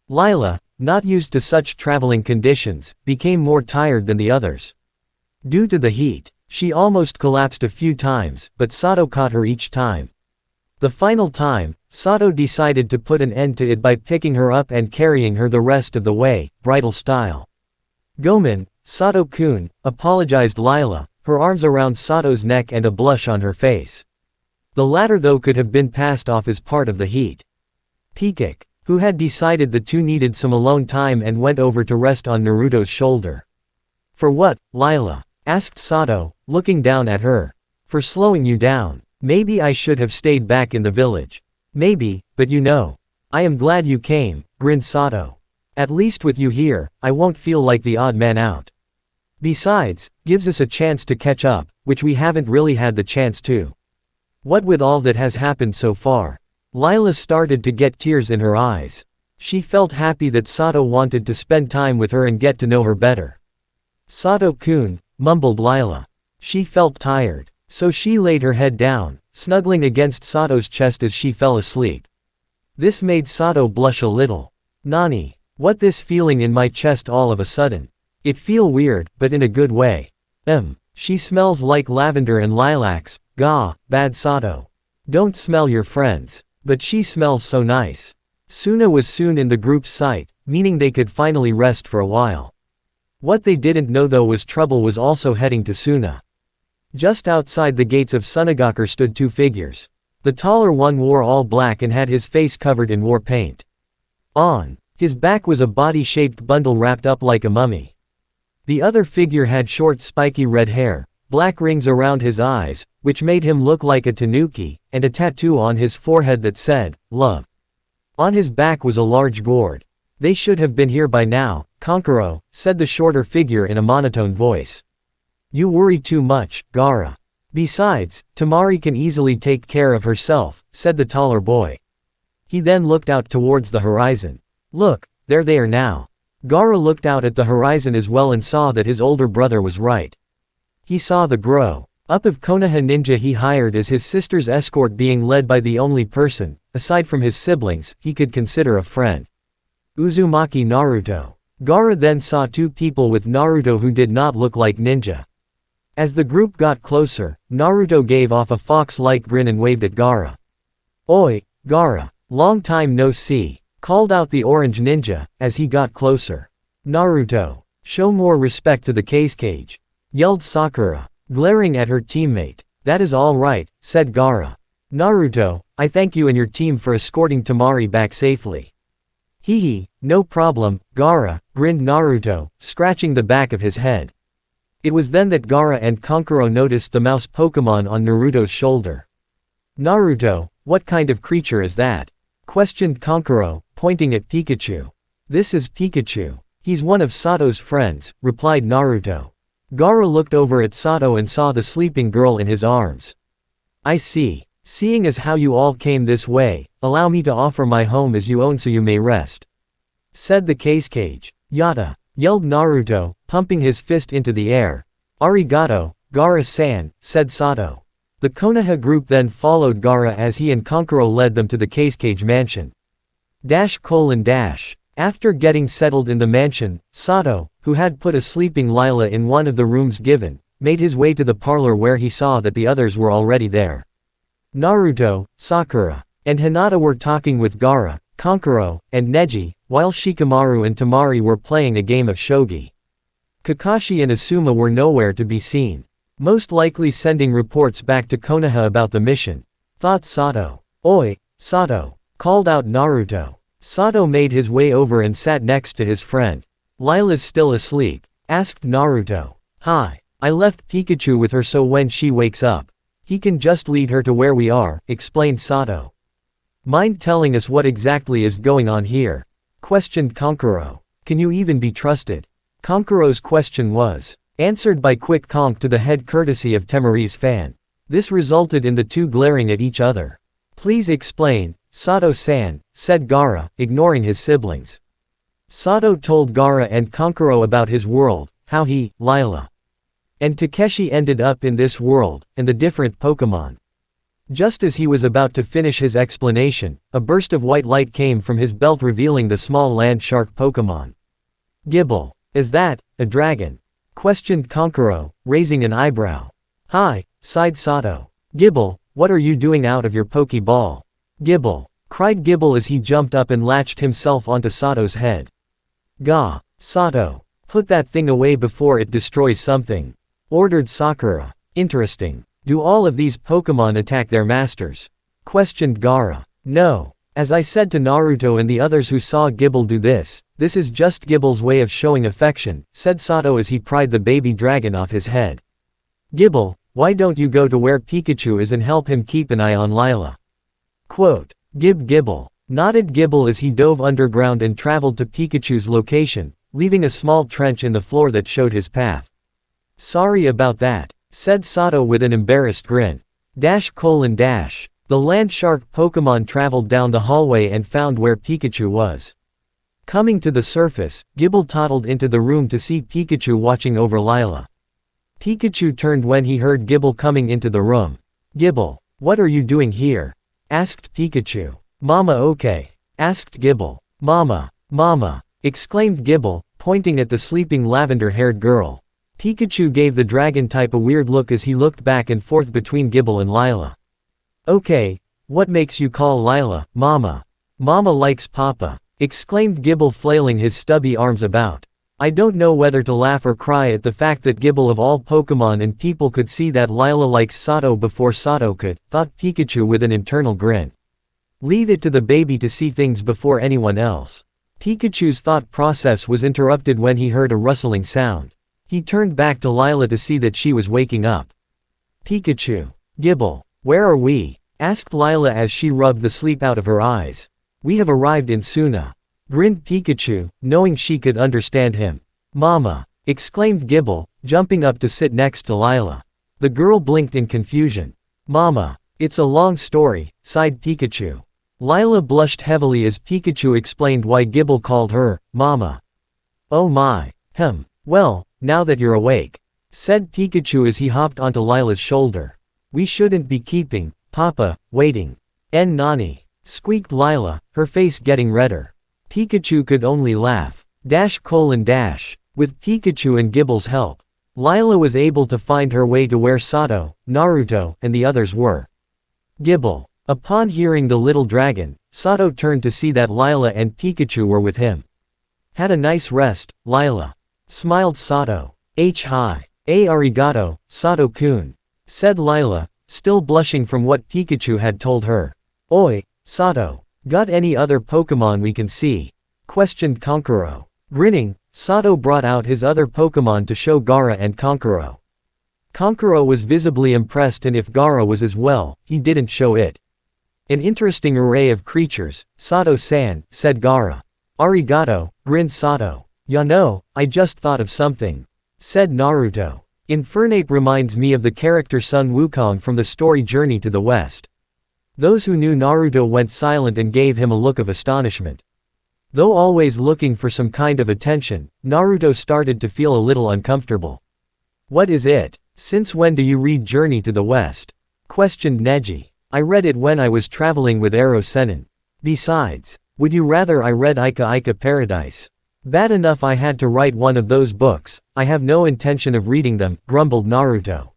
Lila, not used to such traveling conditions, became more tired than the others. Due to the heat, she almost collapsed a few times, but Sato caught her each time. The final time, Sato decided to put an end to it by picking her up and carrying her the rest of the way, bridal style. Gomen, Sato-kun, apologized Lila, her arms around Sato's neck and a blush on her face. The latter though could have been passed off as part of the heat. Peacock, who had decided the two needed some alone time and went over to rest on Naruto's shoulder. For what, Lila? Asked Sato, looking down at her. For slowing you down. Maybe I should have stayed back in the village. Maybe, but you know. I am glad you came, grinned Sato. At least with you here, I won't feel like the odd man out. Besides, gives us a chance to catch up, which we haven't really had the chance to. What with all that has happened so far? Lila started to get tears in her eyes. She felt happy that Sato wanted to spend time with her and get to know her better. Sato-kun, mumbled Lila. She felt tired, so she laid her head down, snuggling against Sato's chest as she fell asleep. This made Sato blush a little. Nani? What this feeling in my chest all of a sudden? It feel weird, but in a good way. She smells like lavender and lilacs, gah, bad Sato. Don't smell your friends. But she smells so nice. Suna was soon in the group's sight, meaning they could finally rest for a while. What they didn't know though was trouble was also heading to Suna. Just outside the gates of Sunagakure stood two figures. The taller one wore all black and had his face covered in war paint. On his back was a body-shaped bundle wrapped up like a mummy. The other figure had short spiky red hair, black rings around his eyes, which made him look like a tanuki, and a tattoo on his forehead that said, love. On his back was a large gourd. They should have been here by now, Kankuro, said the shorter figure in a monotone voice. You worry too much, Gaara. Besides, Temari can easily take care of herself, said the taller boy. He then looked out towards the horizon. Look, there they are now. Gaara looked out at the horizon as well and saw that his older brother was right. He saw the grow up of Konoha ninja he hired as his sister's escort being led by the only person, aside from his siblings, he could consider a friend. Uzumaki Naruto. Gaara then saw two people with Naruto who did not look like ninja. As the group got closer, Naruto gave off a fox-like grin and waved at Gaara. Oi, Gaara, long time no see, called out the orange ninja, as he got closer. Naruto, show more respect to the cage, yelled Sakura, glaring at her teammate. That is all right, said Gaara. Naruto, I thank you and your team for escorting Temari back safely. Hee, no problem, Gaara, grinned Naruto, scratching the back of his head. It was then that Gaara and Kankuro noticed the mouse Pokemon on Naruto's shoulder. Naruto, what kind of creature is that? Questioned Kankuro, pointing at Pikachu. This is Pikachu. He's one of Sato's friends, replied Naruto. Gaara looked over at Sato and saw the sleeping girl in his arms. I see. Seeing as how you all came this way, allow me to offer my home as you own so you may rest. Said the cage. Yata, yelled Naruto, pumping his fist into the air. Arigato, Gaara-san, said Sato. The Konoha group then followed Gaara as he and Kankuro led them to the cage mansion. After getting settled in the mansion, Sato, who had put a sleeping Lila in one of the rooms given, made his way to the parlor where he saw that the others were already there. Naruto, Sakura, and Hinata were talking with Gaara, Kankuro, and Neji, while Shikamaru and Temari were playing a game of shogi. Kakashi and Asuma were nowhere to be seen. Most likely sending reports back to Konoha about the mission. Thought Sato. Oi, Sato, called out Naruto. Sato made his way over and sat next to his friend. Lila's still asleep, asked Naruto. Hi, I left Pikachu with her so when she wakes up, he can just lead her to where we are, explained Sato. Mind telling us what exactly is going on here? Questioned Kankuro. Can you even be trusted? Kankuro's question was answered by quick conk to the head courtesy of Temari's fan. This resulted in the two glaring at each other. Please explain, Sato-san, said Gaara, ignoring his siblings. Sato told Gaara and Kankuro about his world, how he, Lila, and Takeshi ended up in this world, and the different Pokemon. Just as he was about to finish his explanation, a burst of white light came from his belt revealing the small land shark Pokemon. Gibble. Is that a dragon? Questioned Kankuro, raising an eyebrow. Hi, sighed Sato. Gibble, what are you doing out of your Pokeball? Gibble, cried Gibble as he jumped up and latched himself onto Sato's head. Gah, Sato. Put that thing away before it destroys something, ordered Sakura. Interesting. Do all of these Pokémon attack their masters? Questioned Gaara. No. As I said to Naruto and the others who saw Gible do this is just Gible's way of showing affection, said Sato as he pried the baby dragon off his head. Gible, why don't you go to where Pikachu is and help him keep an eye on Lila? Quote. Gible. Nodded Gible as he dove underground and traveled to Pikachu's location, leaving a small trench in the floor that showed his path. Sorry about that, said Sato with an embarrassed grin. The land shark Pokémon traveled down the hallway and found where Pikachu was. Coming to the surface, Gible toddled into the room to see Pikachu watching over Lila. Pikachu turned when he heard Gible coming into the room. Gible, what are you doing here? Asked Pikachu. Mama okay? Asked Gible. Mama, exclaimed Gible, pointing at the sleeping lavender-haired girl. Pikachu gave the dragon type a weird look as he looked back and forth between Gible and Lila. Okay, what makes you call Lila, Mama? Mama likes Papa, exclaimed Gible flailing his stubby arms about. I don't know whether to laugh or cry at the fact that Gible of all Pokémon and people could see that Lila likes Sato before Sato could, thought Pikachu with an internal grin. Leave it to the baby to see things before anyone else. Pikachu's thought process was interrupted when he heard a rustling sound. He turned back to Lila to see that she was waking up. Pikachu. Gible, where are we? Asked Lila as she rubbed the sleep out of her eyes. We have arrived in Suna. Grinned Pikachu, knowing she could understand him. Mama, exclaimed Gible, jumping up to sit next to Lila. The girl blinked in confusion. Mama, it's a long story, sighed Pikachu. Lila blushed heavily as Pikachu explained why Gible called her, Mama. Oh my. Well, now that you're awake, said Pikachu as he hopped onto Lila's shoulder. We shouldn't be keeping Papa waiting. Nani, squeaked Lila, her face getting redder. Pikachu could only laugh. With Pikachu and Gible's help, Lila was able to find her way to where Sato, Naruto, and the others were. Gible. Upon hearing the little dragon, Sato turned to see that Lila and Pikachu were with him. Had a nice rest, Lila. Smiled Sato. Hi. Arigato, Sato-kun. Said Lila, still blushing from what Pikachu had told her. Oi, Sato. Got any other Pokémon we can see? Questioned Kankuro. Grinning, Sato brought out his other Pokémon to show Gaara and Kankuro. Kankuro was visibly impressed, and if Gaara was as well, he didn't show it. An interesting array of creatures, Sato-san, said Gaara. Arigato, grinned Sato. Ya know, I just thought of something, said Naruto. Infernape reminds me of the character Sun Wukong from the story Journey to the West. Those who knew Naruto went silent and gave him a look of astonishment. Though always looking for some kind of attention, Naruto started to feel a little uncomfortable. What is it? Since when do you read Journey to the West? Questioned Neji. I read it when I was traveling with Ero Sennin. Besides, would you rather I read Ika Ika Paradise? Bad enough I had to write one of those books, I have no intention of reading them, grumbled Naruto.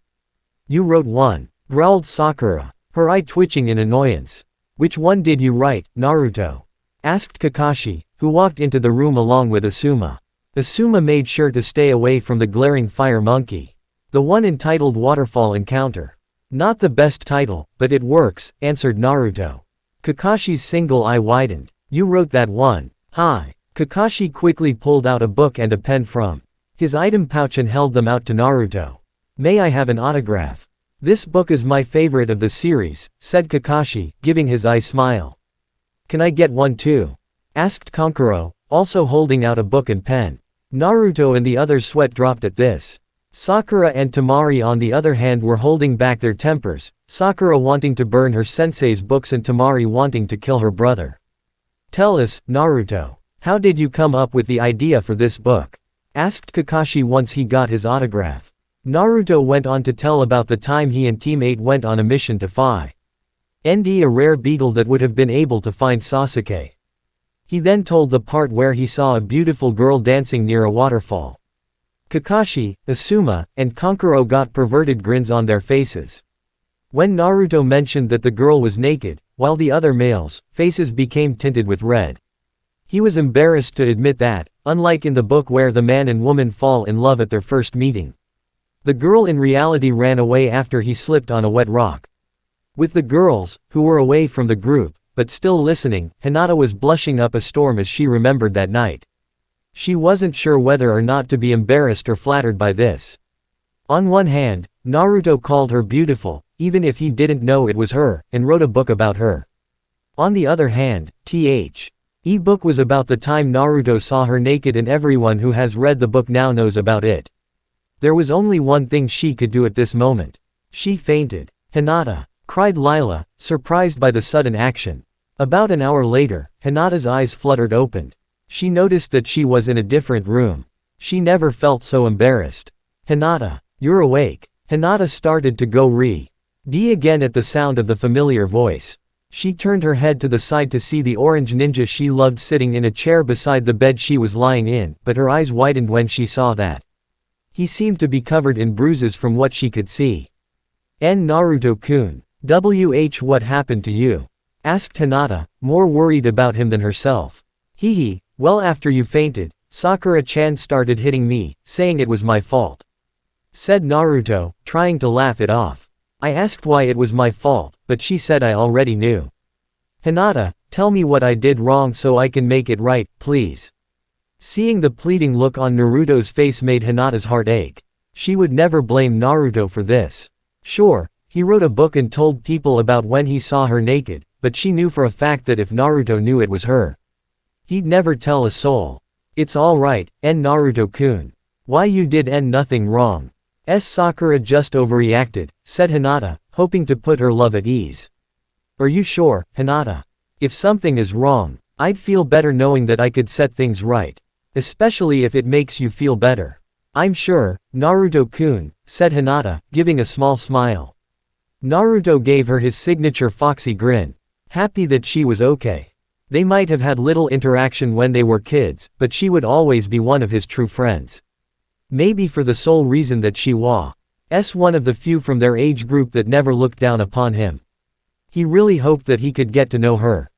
You wrote one, growled Sakura, her eye twitching in annoyance. Which one did you write, Naruto? Asked Kakashi, who walked into the room along with Asuma. Asuma made sure to stay away from the glaring fire monkey. The one entitled Waterfall Encounter. Not the best title, but it works, answered Naruto. Kakashi's single eye widened. You wrote that one. Hi. Kakashi quickly pulled out a book and a pen from his item pouch and held them out to Naruto. May I have an autograph? This book is my favorite of the series, said Kakashi, giving his eye smile. Can I get one too? Asked Kankuro, also holding out a book and pen. Naruto and the others' sweat dropped at this. Sakura and Temari on the other hand were holding back their tempers, Sakura wanting to burn her sensei's books and Temari wanting to kill her brother. Tell us, Naruto, how did you come up with the idea for this book? Asked Kakashi once he got his autograph. Naruto went on to tell about the time he and Team 8 went on a mission to find a rare beetle that would have been able to find Sasuke. He then told the part where he saw a beautiful girl dancing near a waterfall. Kakashi, Asuma, and Kankuro got perverted grins on their faces. When Naruto mentioned that the girl was naked, while the other males' faces became tinted with red. He was embarrassed to admit that, unlike in the book where the man and woman fall in love at their first meeting. The girl in reality ran away after he slipped on a wet rock. With the girls, who were away from the group, but still listening, Hinata was blushing up a storm as she remembered that night. She wasn't sure whether or not to be embarrassed or flattered by this. On one hand, Naruto called her beautiful, even if he didn't know it was her, and wrote a book about her. On the other hand, book was about the time Naruto saw her naked, and everyone who has read the book now knows about it. There was only one thing she could do at this moment. She fainted. "Hinata!" cried Lila, surprised by the sudden action. About an hour later, Hinata's eyes fluttered open. She noticed that she was in a different room. She never felt so embarrassed. "Hinata, you're awake." Hinata started to go re-d again at the sound of the familiar voice. She turned her head to the side to see the orange ninja she loved sitting in a chair beside the bed she was lying in, but her eyes widened when she saw that. He seemed to be covered in bruises from what she could see. Naruto-kun. What happened to you?" asked Hinata, more worried about him than herself. Well, after you fainted, Sakura-chan started hitting me, saying it was my fault," said Naruto, trying to laugh it off. "I asked why it was my fault, but she said I already knew." "Hinata, tell me what I did wrong so I can make it right, please." Seeing the pleading look on Naruto's face made Hinata's heart ache. She would never blame Naruto for this. Sure, he wrote a book and told people about when he saw her naked, but she knew for a fact that if Naruto knew it was her, he'd never tell a soul. "It's alright, Naruto-kun. Why you did nothing wrong. Sakura just overreacted," said Hinata, hoping to put her love at ease. "Are you sure, Hinata? If something is wrong, I'd feel better knowing that I could set things right. Especially if it makes you feel better." "I'm sure, Naruto-kun," said Hinata, giving a small smile. Naruto gave her his signature foxy grin. Happy that she was okay. They might have had little interaction when they were kids, but she would always be one of his true friends. Maybe for the sole reason that she was one of the few from their age group that never looked down upon him. He really hoped that he could get to know her.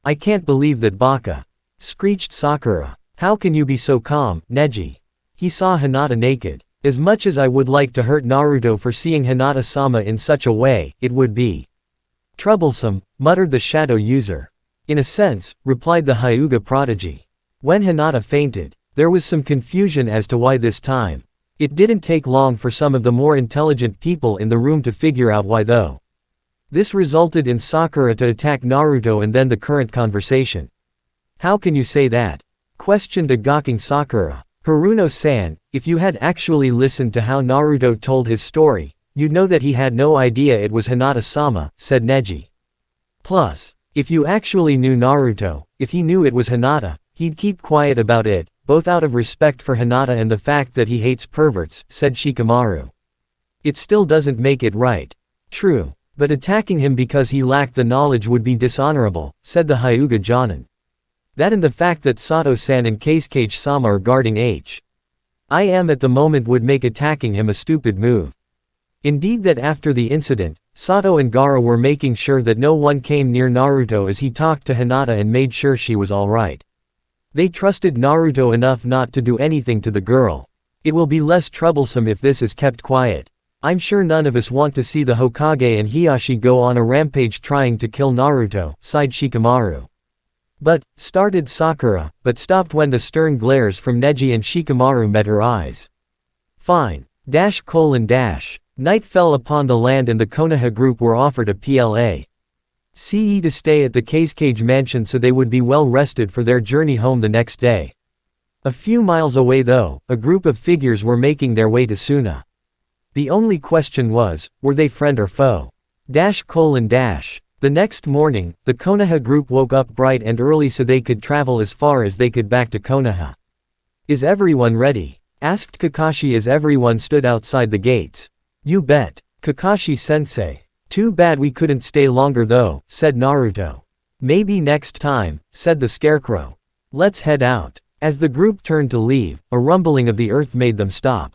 "I can't believe that Baka," screeched Sakura. "How can you be so calm, Neji?" He saw Hinata naked. "As much as I would like to hurt Naruto for seeing Hinata-sama in such a way, it would be troublesome," muttered the shadow user. "In a sense," replied the Hyuga prodigy. When Hinata fainted, there was some confusion as to why this time. It didn't take long for some of the more intelligent people in the room to figure out why though. This resulted in Sakura to attack Naruto and then the current conversation. "How can you say that?" questioned a gawking Sakura. "Haruno-san, if you had actually listened to how Naruto told his story, you'd know that he had no idea it was Hinata-sama," said Neji. "Plus, if you actually knew Naruto, if he knew it was Hinata, he'd keep quiet about it, both out of respect for Hinata and the fact that he hates perverts," said Shikamaru. "It still doesn't make it right." "True, but attacking him because he lacked the knowledge would be dishonorable," said the Hyuga Jonin. "That and the fact that Sato-san and Keisuke-sama are guarding I am at the moment would make attacking him a stupid move." Indeed that after the incident, Sato and Gaara were making sure that no one came near Naruto as he talked to Hinata and made sure she was alright. They trusted Naruto enough not to do anything to the girl. "It will be less troublesome if this is kept quiet. I'm sure none of us want to see the Hokage and Hiashi go on a rampage trying to kill Naruto," sighed Shikamaru. Started Sakura, but stopped when the stern glares from Neji and Shikamaru met her eyes. "Fine. Night fell upon the land and the Konoha group were offered a PLACE to stay at the Keisuke mansion so they would be well rested for their journey home the next day. A few miles away though, a group of figures were making their way to Suna. The only question was, were they friend or foe? The next morning, the Konoha group woke up bright and early so they could travel as far as they could back to Konoha. "Is everyone ready?" asked Kakashi as everyone stood outside the gates. "You bet, Kakashi-sensei. Too bad we couldn't stay longer though," said Naruto. "Maybe next time," said the Scarecrow. "Let's head out." As the group turned to leave, a rumbling of the earth made them stop.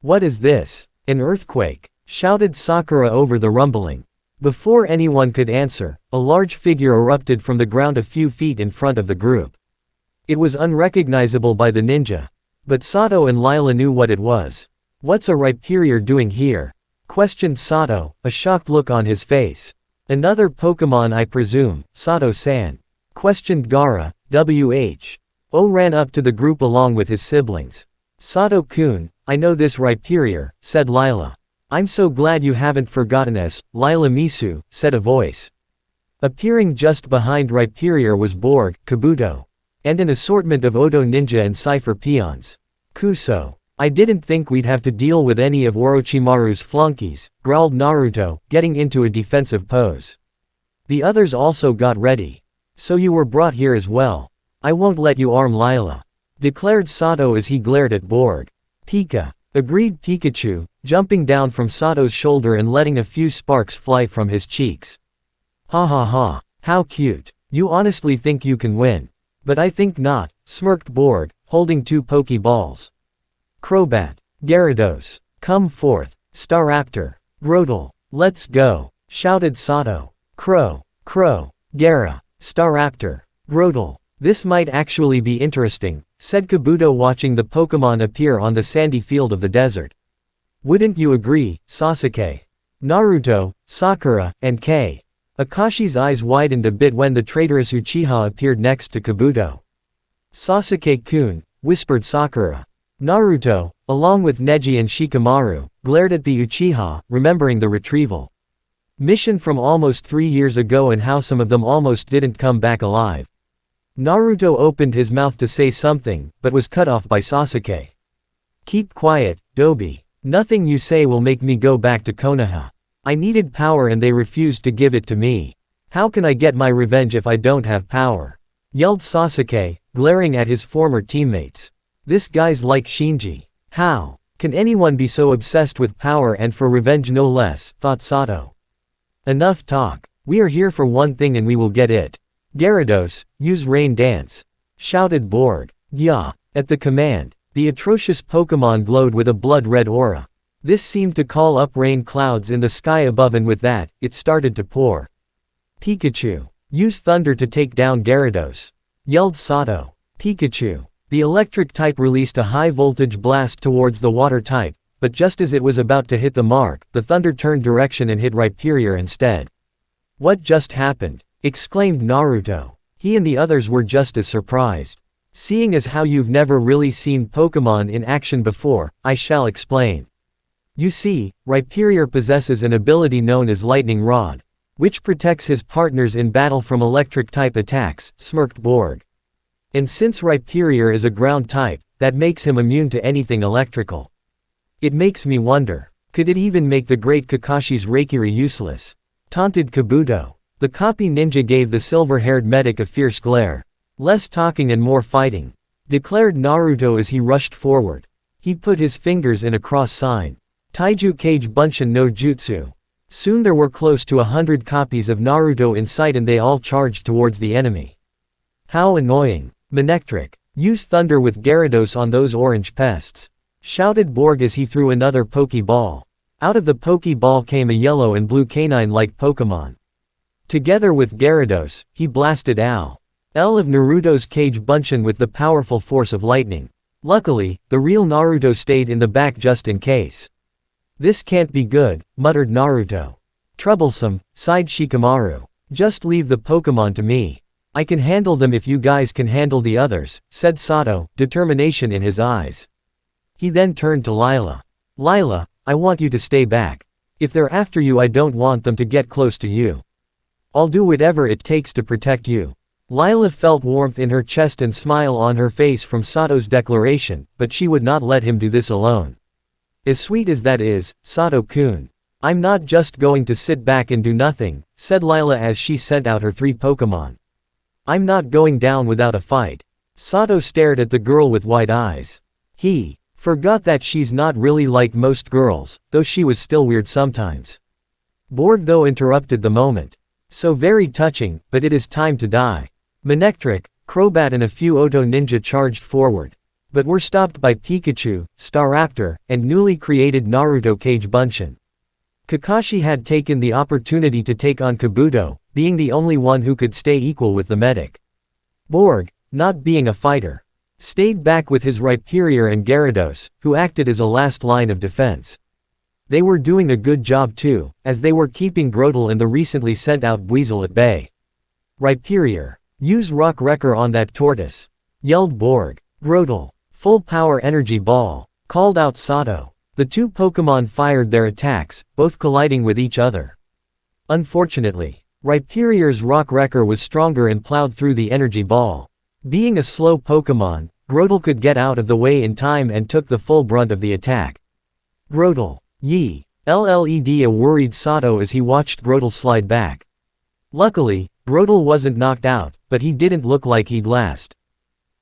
"What is this? An earthquake?" shouted Sakura over the rumbling. Before anyone could answer, a large figure erupted from the ground a few feet in front of the group. It was unrecognizable by the ninja. But Sato and Lila knew what it was. "What's a Rhyperior doing here?" questioned Sato, a shocked look on his face. "Another Pokémon I presume, Sato-san?" questioned Gaara. Who ran up to the group along with his siblings. "Sato-kun, I know this Rhyperior," said Lila. "I'm so glad you haven't forgotten us, Lila Misu," said a voice. Appearing just behind Rhyperior was Borg, Kabuto, and an assortment of Odo ninja and Cypher peons. "Kuso. I didn't think we'd have to deal with any of Orochimaru's flunkies," growled Naruto, getting into a defensive pose. The others also got ready. "So you were brought here as well. I won't let you arm Lila," declared Sato as he glared at Borg. "Pika," agreed Pikachu, jumping down from Sato's shoulder and letting a few sparks fly from his cheeks. "Ha ha ha, how cute. You honestly think you can win? But I think not," smirked Borg, holding 2 Pokeballs. "Crobat, Gyarados, come forth, Staraptor, Grotle, let's go," shouted Sato. Crow, Gyara, Staraptor, Grotle. "This might actually be interesting," said Kabuto watching the Pokémon appear on the sandy field of the desert. "Wouldn't you agree, Sasuke? Naruto, Sakura, and Kei." Akashi's eyes widened a bit when the traitorous Uchiha appeared next to Kabuto. "Sasuke-kun," whispered Sakura. Naruto, along with Neji and Shikamaru, glared at the Uchiha, remembering the retrieval mission from almost 3 years ago and how some of them almost didn't come back alive. Naruto opened his mouth to say something, but was cut off by Sasuke. "Keep quiet, Dobi. Nothing you say will make me go back to Konoha. I needed power and they refused to give it to me. How can I get my revenge if I don't have power?" yelled Sasuke, glaring at his former teammates. "This guy's like Shinji. How can anyone be so obsessed with power and for revenge no less?" thought Sato. "Enough talk. We are here for one thing and we will get it. Gyarados, use Rain Dance," shouted Borg. "Gya." At the command, the atrocious Pokémon glowed with a blood-red aura. This seemed to call up rain clouds in the sky above, and with that, it started to pour. "Pikachu, use Thunder to take down Gyarados," yelled Sato. Pikachu. The electric type released a high-voltage blast towards the water type, but just as it was about to hit the mark, the thunder turned direction and hit Rhyperior instead. "What just happened?" exclaimed Naruto. He and the others were just as surprised. "Seeing as how you've never really seen Pokémon in action before, I shall explain. You see, Rhyperior possesses an ability known as Lightning Rod, which protects his partners in battle from electric-type attacks," smirked Borg. "And since Rhyperior is a ground type, that makes him immune to anything electrical. It makes me wonder, could it even make the great Kakashi's Reikiri useless?" taunted Kabuto. The copy ninja gave the silver-haired medic a fierce glare. "Less talking and more fighting," declared Naruto as he rushed forward. He put his fingers in a cross sign. Taiju Kage Bunshin no Jutsu. Soon there were close to 100 copies of Naruto in sight and they all charged towards the enemy. "How annoying. Manectric, use Thunder with Gyarados on those orange pests," shouted Borg as he threw another Pokeball. Out of the Pokeball came a yellow and blue canine-like Pokémon. Together with Gyarados, he blasted L of Naruto's Kage Bunshin with the powerful force of lightning. Luckily, the real Naruto stayed in the back just in case. "This can't be good," muttered Naruto. "Troublesome," sighed Shikamaru. "Just leave the Pokémon to me. I can handle them if you guys can handle the others," said Sato, determination in his eyes. He then turned to Lila. "Lila, I want you to stay back. If they're after you, I don't want them to get close to you. I'll do whatever it takes to protect you." Lila felt warmth in her chest and smile on her face from Sato's declaration, but she would not let him do this alone. "As sweet as that is, Sato-kun, I'm not just going to sit back and do nothing," said Lila as she sent out her 3 Pokémon. "I'm not going down without a fight." Sato stared at the girl with wide eyes. He forgot that she's not really like most girls, though she was still weird sometimes. Borg though interrupted the moment. "So very touching, but it is time to die." Manectric, Crobat and a few Oto ninja charged forward, but were stopped by Pikachu, Staraptor, and newly created Naruto Kage Bunshin. Kakashi had taken the opportunity to take on Kabuto, being the only one who could stay equal with the medic. Borg, not being a fighter. Stayed back with his Rhyperior and Gyarados, who acted as a last line of defense. They were doing a good job too, as they were keeping Grotle and the recently sent out Weasel at bay. Rhyperior, use Rock Wrecker on that tortoise, yelled Borg. Grotle, full power energy ball, called out Sato. The two Pokémon fired their attacks, both colliding with each other. Unfortunately, Rhyperior's Rock Wrecker was stronger and plowed through the energy ball. Being a slow Pokémon, Grotle could get out of the way in time and took the full brunt of the attack. Grotle, yee, LLED, a worried Sato as he watched Grotle slide back. Luckily, Grotle wasn't knocked out, but he didn't look like he'd last.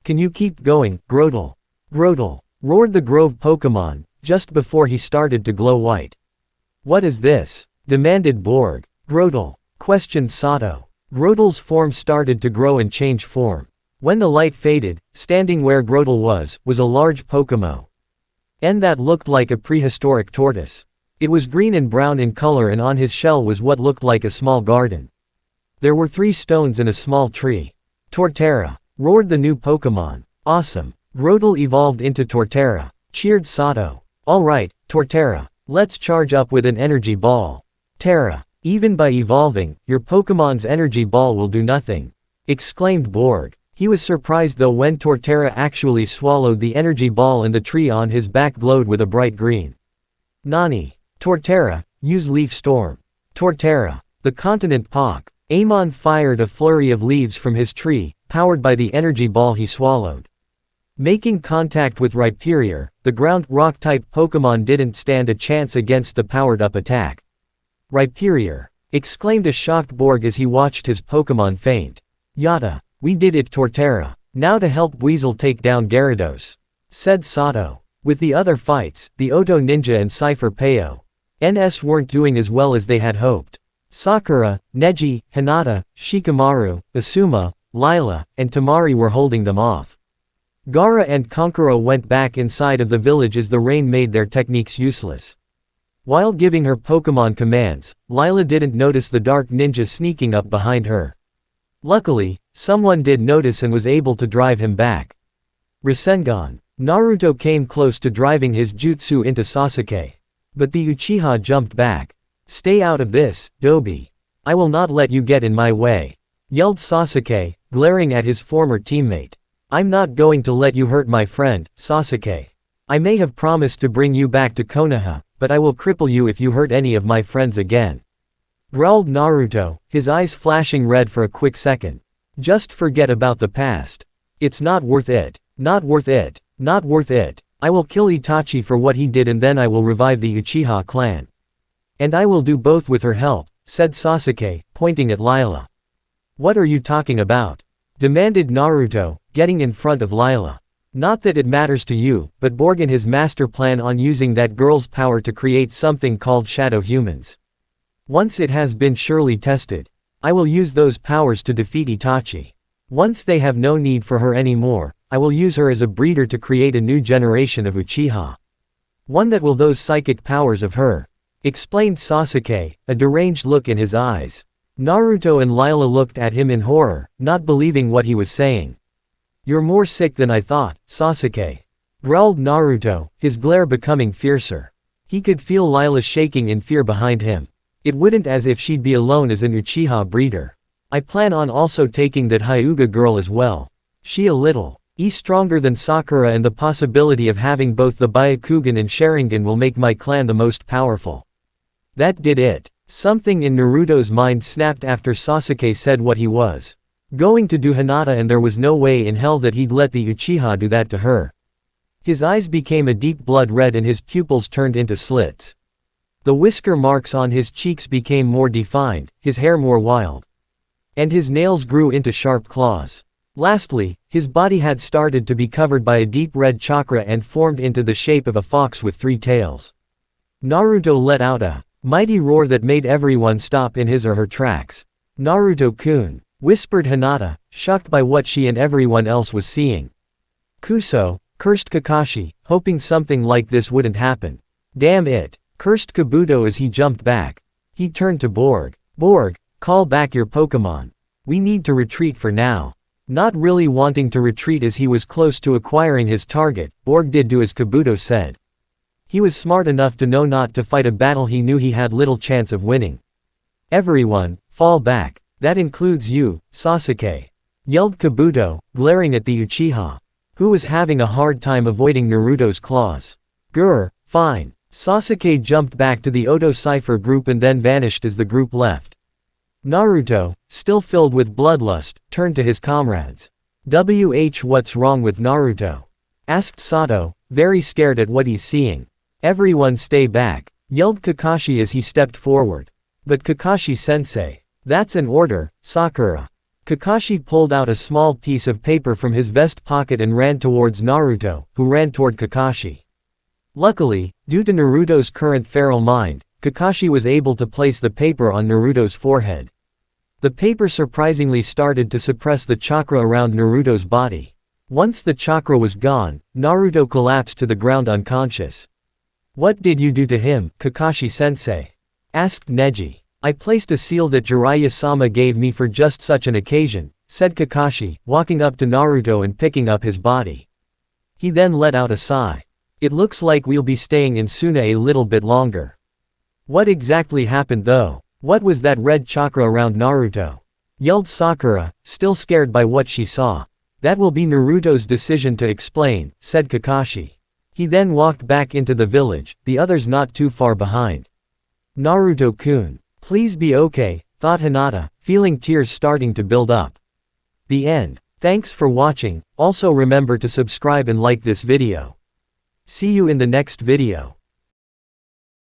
Can you keep going, Grotle? Grotle, roared the Grove Pokémon, just before he started to glow white. What is this? Demanded Borg. Grotle, questioned Sato. Grotle's form started to grow and change form. When the light faded, standing where Grotle was a large Pokémon. And that looked like a prehistoric tortoise. It was green and brown in color and on his shell was what looked like a small garden. There were 3 stones and a small tree. Torterra, roared the new Pokémon. Awesome. Grotle evolved into Torterra, cheered Sato. Alright, Torterra, let's charge up with an energy ball. Terra, even by evolving, your Pokémon's energy ball will do nothing, exclaimed Borg. He was surprised though when Torterra actually swallowed the energy ball and the tree on his back glowed with a bright green. Nani? Torterra, use Leaf Storm. Torterra, the continent Pock. Amon fired a flurry of leaves from his tree, powered by the energy ball he swallowed. Making contact with Rhyperior, the ground rock-type Pokémon didn't stand a chance against the powered-up attack. Rhyperior, exclaimed a shocked Borg as he watched his Pokémon faint. Yata, we did it, Torterra. Now to help Weasel take down Gyarados, said Sato. With the other fights, the Oto Ninja and Cypher Peo NS weren't doing as well as they had hoped. Sakura, Neji, Hinata, Shikamaru, Asuma, Lila, and Tamari were holding them off. Gaara and Konkoro went back inside of the village as the rain made their techniques useless. While giving her Pokémon commands, Lila didn't notice the dark ninja sneaking up behind her. Luckily, someone did notice and was able to drive him back. Rasengan. Naruto came close to driving his jutsu into Sasuke. But the Uchiha jumped back. Stay out of this, Dobi. I will not let you get in my way, yelled Sasuke, glaring at his former teammate. I'm not going to let you hurt my friend, Sasuke. I may have promised to bring you back to Konoha, but I will cripple you if you hurt any of my friends again, growled Naruto, his eyes flashing red for a quick second. Just forget about the past. It's not worth it. Not worth it. Not worth it. I will kill Itachi for what he did and then I will revive the Uchiha clan. And I will do both with her help, said Sasuke, pointing at Lila. What are you talking about? Demanded Naruto, getting in front of Lila. Not that it matters to you, but Borg and his master plan on using that girl's power to create something called shadow humans. Once it has been surely tested, I will use those powers to defeat Itachi. Once they have no need for her anymore, I will use her as a breeder to create a new generation of Uchiha. One that will those psychic powers of her, explained Sasuke, a deranged look in his eyes. Naruto and Lila looked at him in horror, not believing what he was saying. You're more sick than I thought, Sasuke, growled Naruto, his glare becoming fiercer. He could feel Lila shaking in fear behind him. It wouldn't as if she'd be alone as an Uchiha breeder. I plan on also taking that Hyuga girl as well. She a little stronger than Sakura and the possibility of having both the Byakugan and Sharingan will make my clan the most powerful. That did it. Something in Naruto's mind snapped after Sasuke said what he was going to do Hinata, and there was no way in hell that he'd let the Uchiha do that to her. His eyes became a deep blood red and his pupils turned into slits. The whisker marks on his cheeks became more defined, his hair more wild. And his nails grew into sharp claws. Lastly, his body had started to be covered by a deep red chakra and formed into the shape of a fox with 3 tails. Naruto let out a mighty roar that made everyone stop in his or her tracks. Naruto-kun, whispered Hinata, shocked by what she and everyone else was seeing. Kuso, cursed Kakashi, hoping something like this wouldn't happen. Damn it, cursed Kabuto as he jumped back. He turned to Borg. Borg, call back your Pokémon. We need to retreat for now. Not really wanting to retreat as he was close to acquiring his target, Borg did do as Kabuto said. He was smart enough to know not to fight a battle he knew he had little chance of winning. Everyone, fall back. That includes you, Sasuke. Yelled Kabuto, glaring at the Uchiha, who was having a hard time avoiding Naruto's claws. Grr, fine. Sasuke jumped back to the Oto Cipher group and then vanished as the group left. Naruto, still filled with bloodlust, turned to his comrades. What's wrong with Naruto? Asked Sato, very scared at what he's seeing. Everyone stay back, yelled Kakashi as he stepped forward. But Kakashi-sensei. That's an order, Sakura. Kakashi pulled out a small piece of paper from his vest pocket and ran towards Naruto, who ran toward Kakashi. Luckily, due to Naruto's current feral mind, Kakashi was able to place the paper on Naruto's forehead. The paper surprisingly started to suppress the chakra around Naruto's body. Once the chakra was gone, Naruto collapsed to the ground unconscious. What did you do to him, Kakashi-sensei? Asked Neji. I placed a seal that Jiraiya-sama gave me for just such an occasion, said Kakashi, walking up to Naruto and picking up his body. He then let out a sigh. It looks like we'll be staying in Suna a little bit longer. What exactly happened though? What was that red chakra around Naruto? Yelled Sakura, still scared by what she saw. That will be Naruto's decision to explain, said Kakashi. He then walked back into the village, the others not too far behind. Naruto-kun, please be okay, thought Hinata, feeling tears starting to build up. The end. Thanks for watching, also remember to subscribe and like this video. See you in the next video.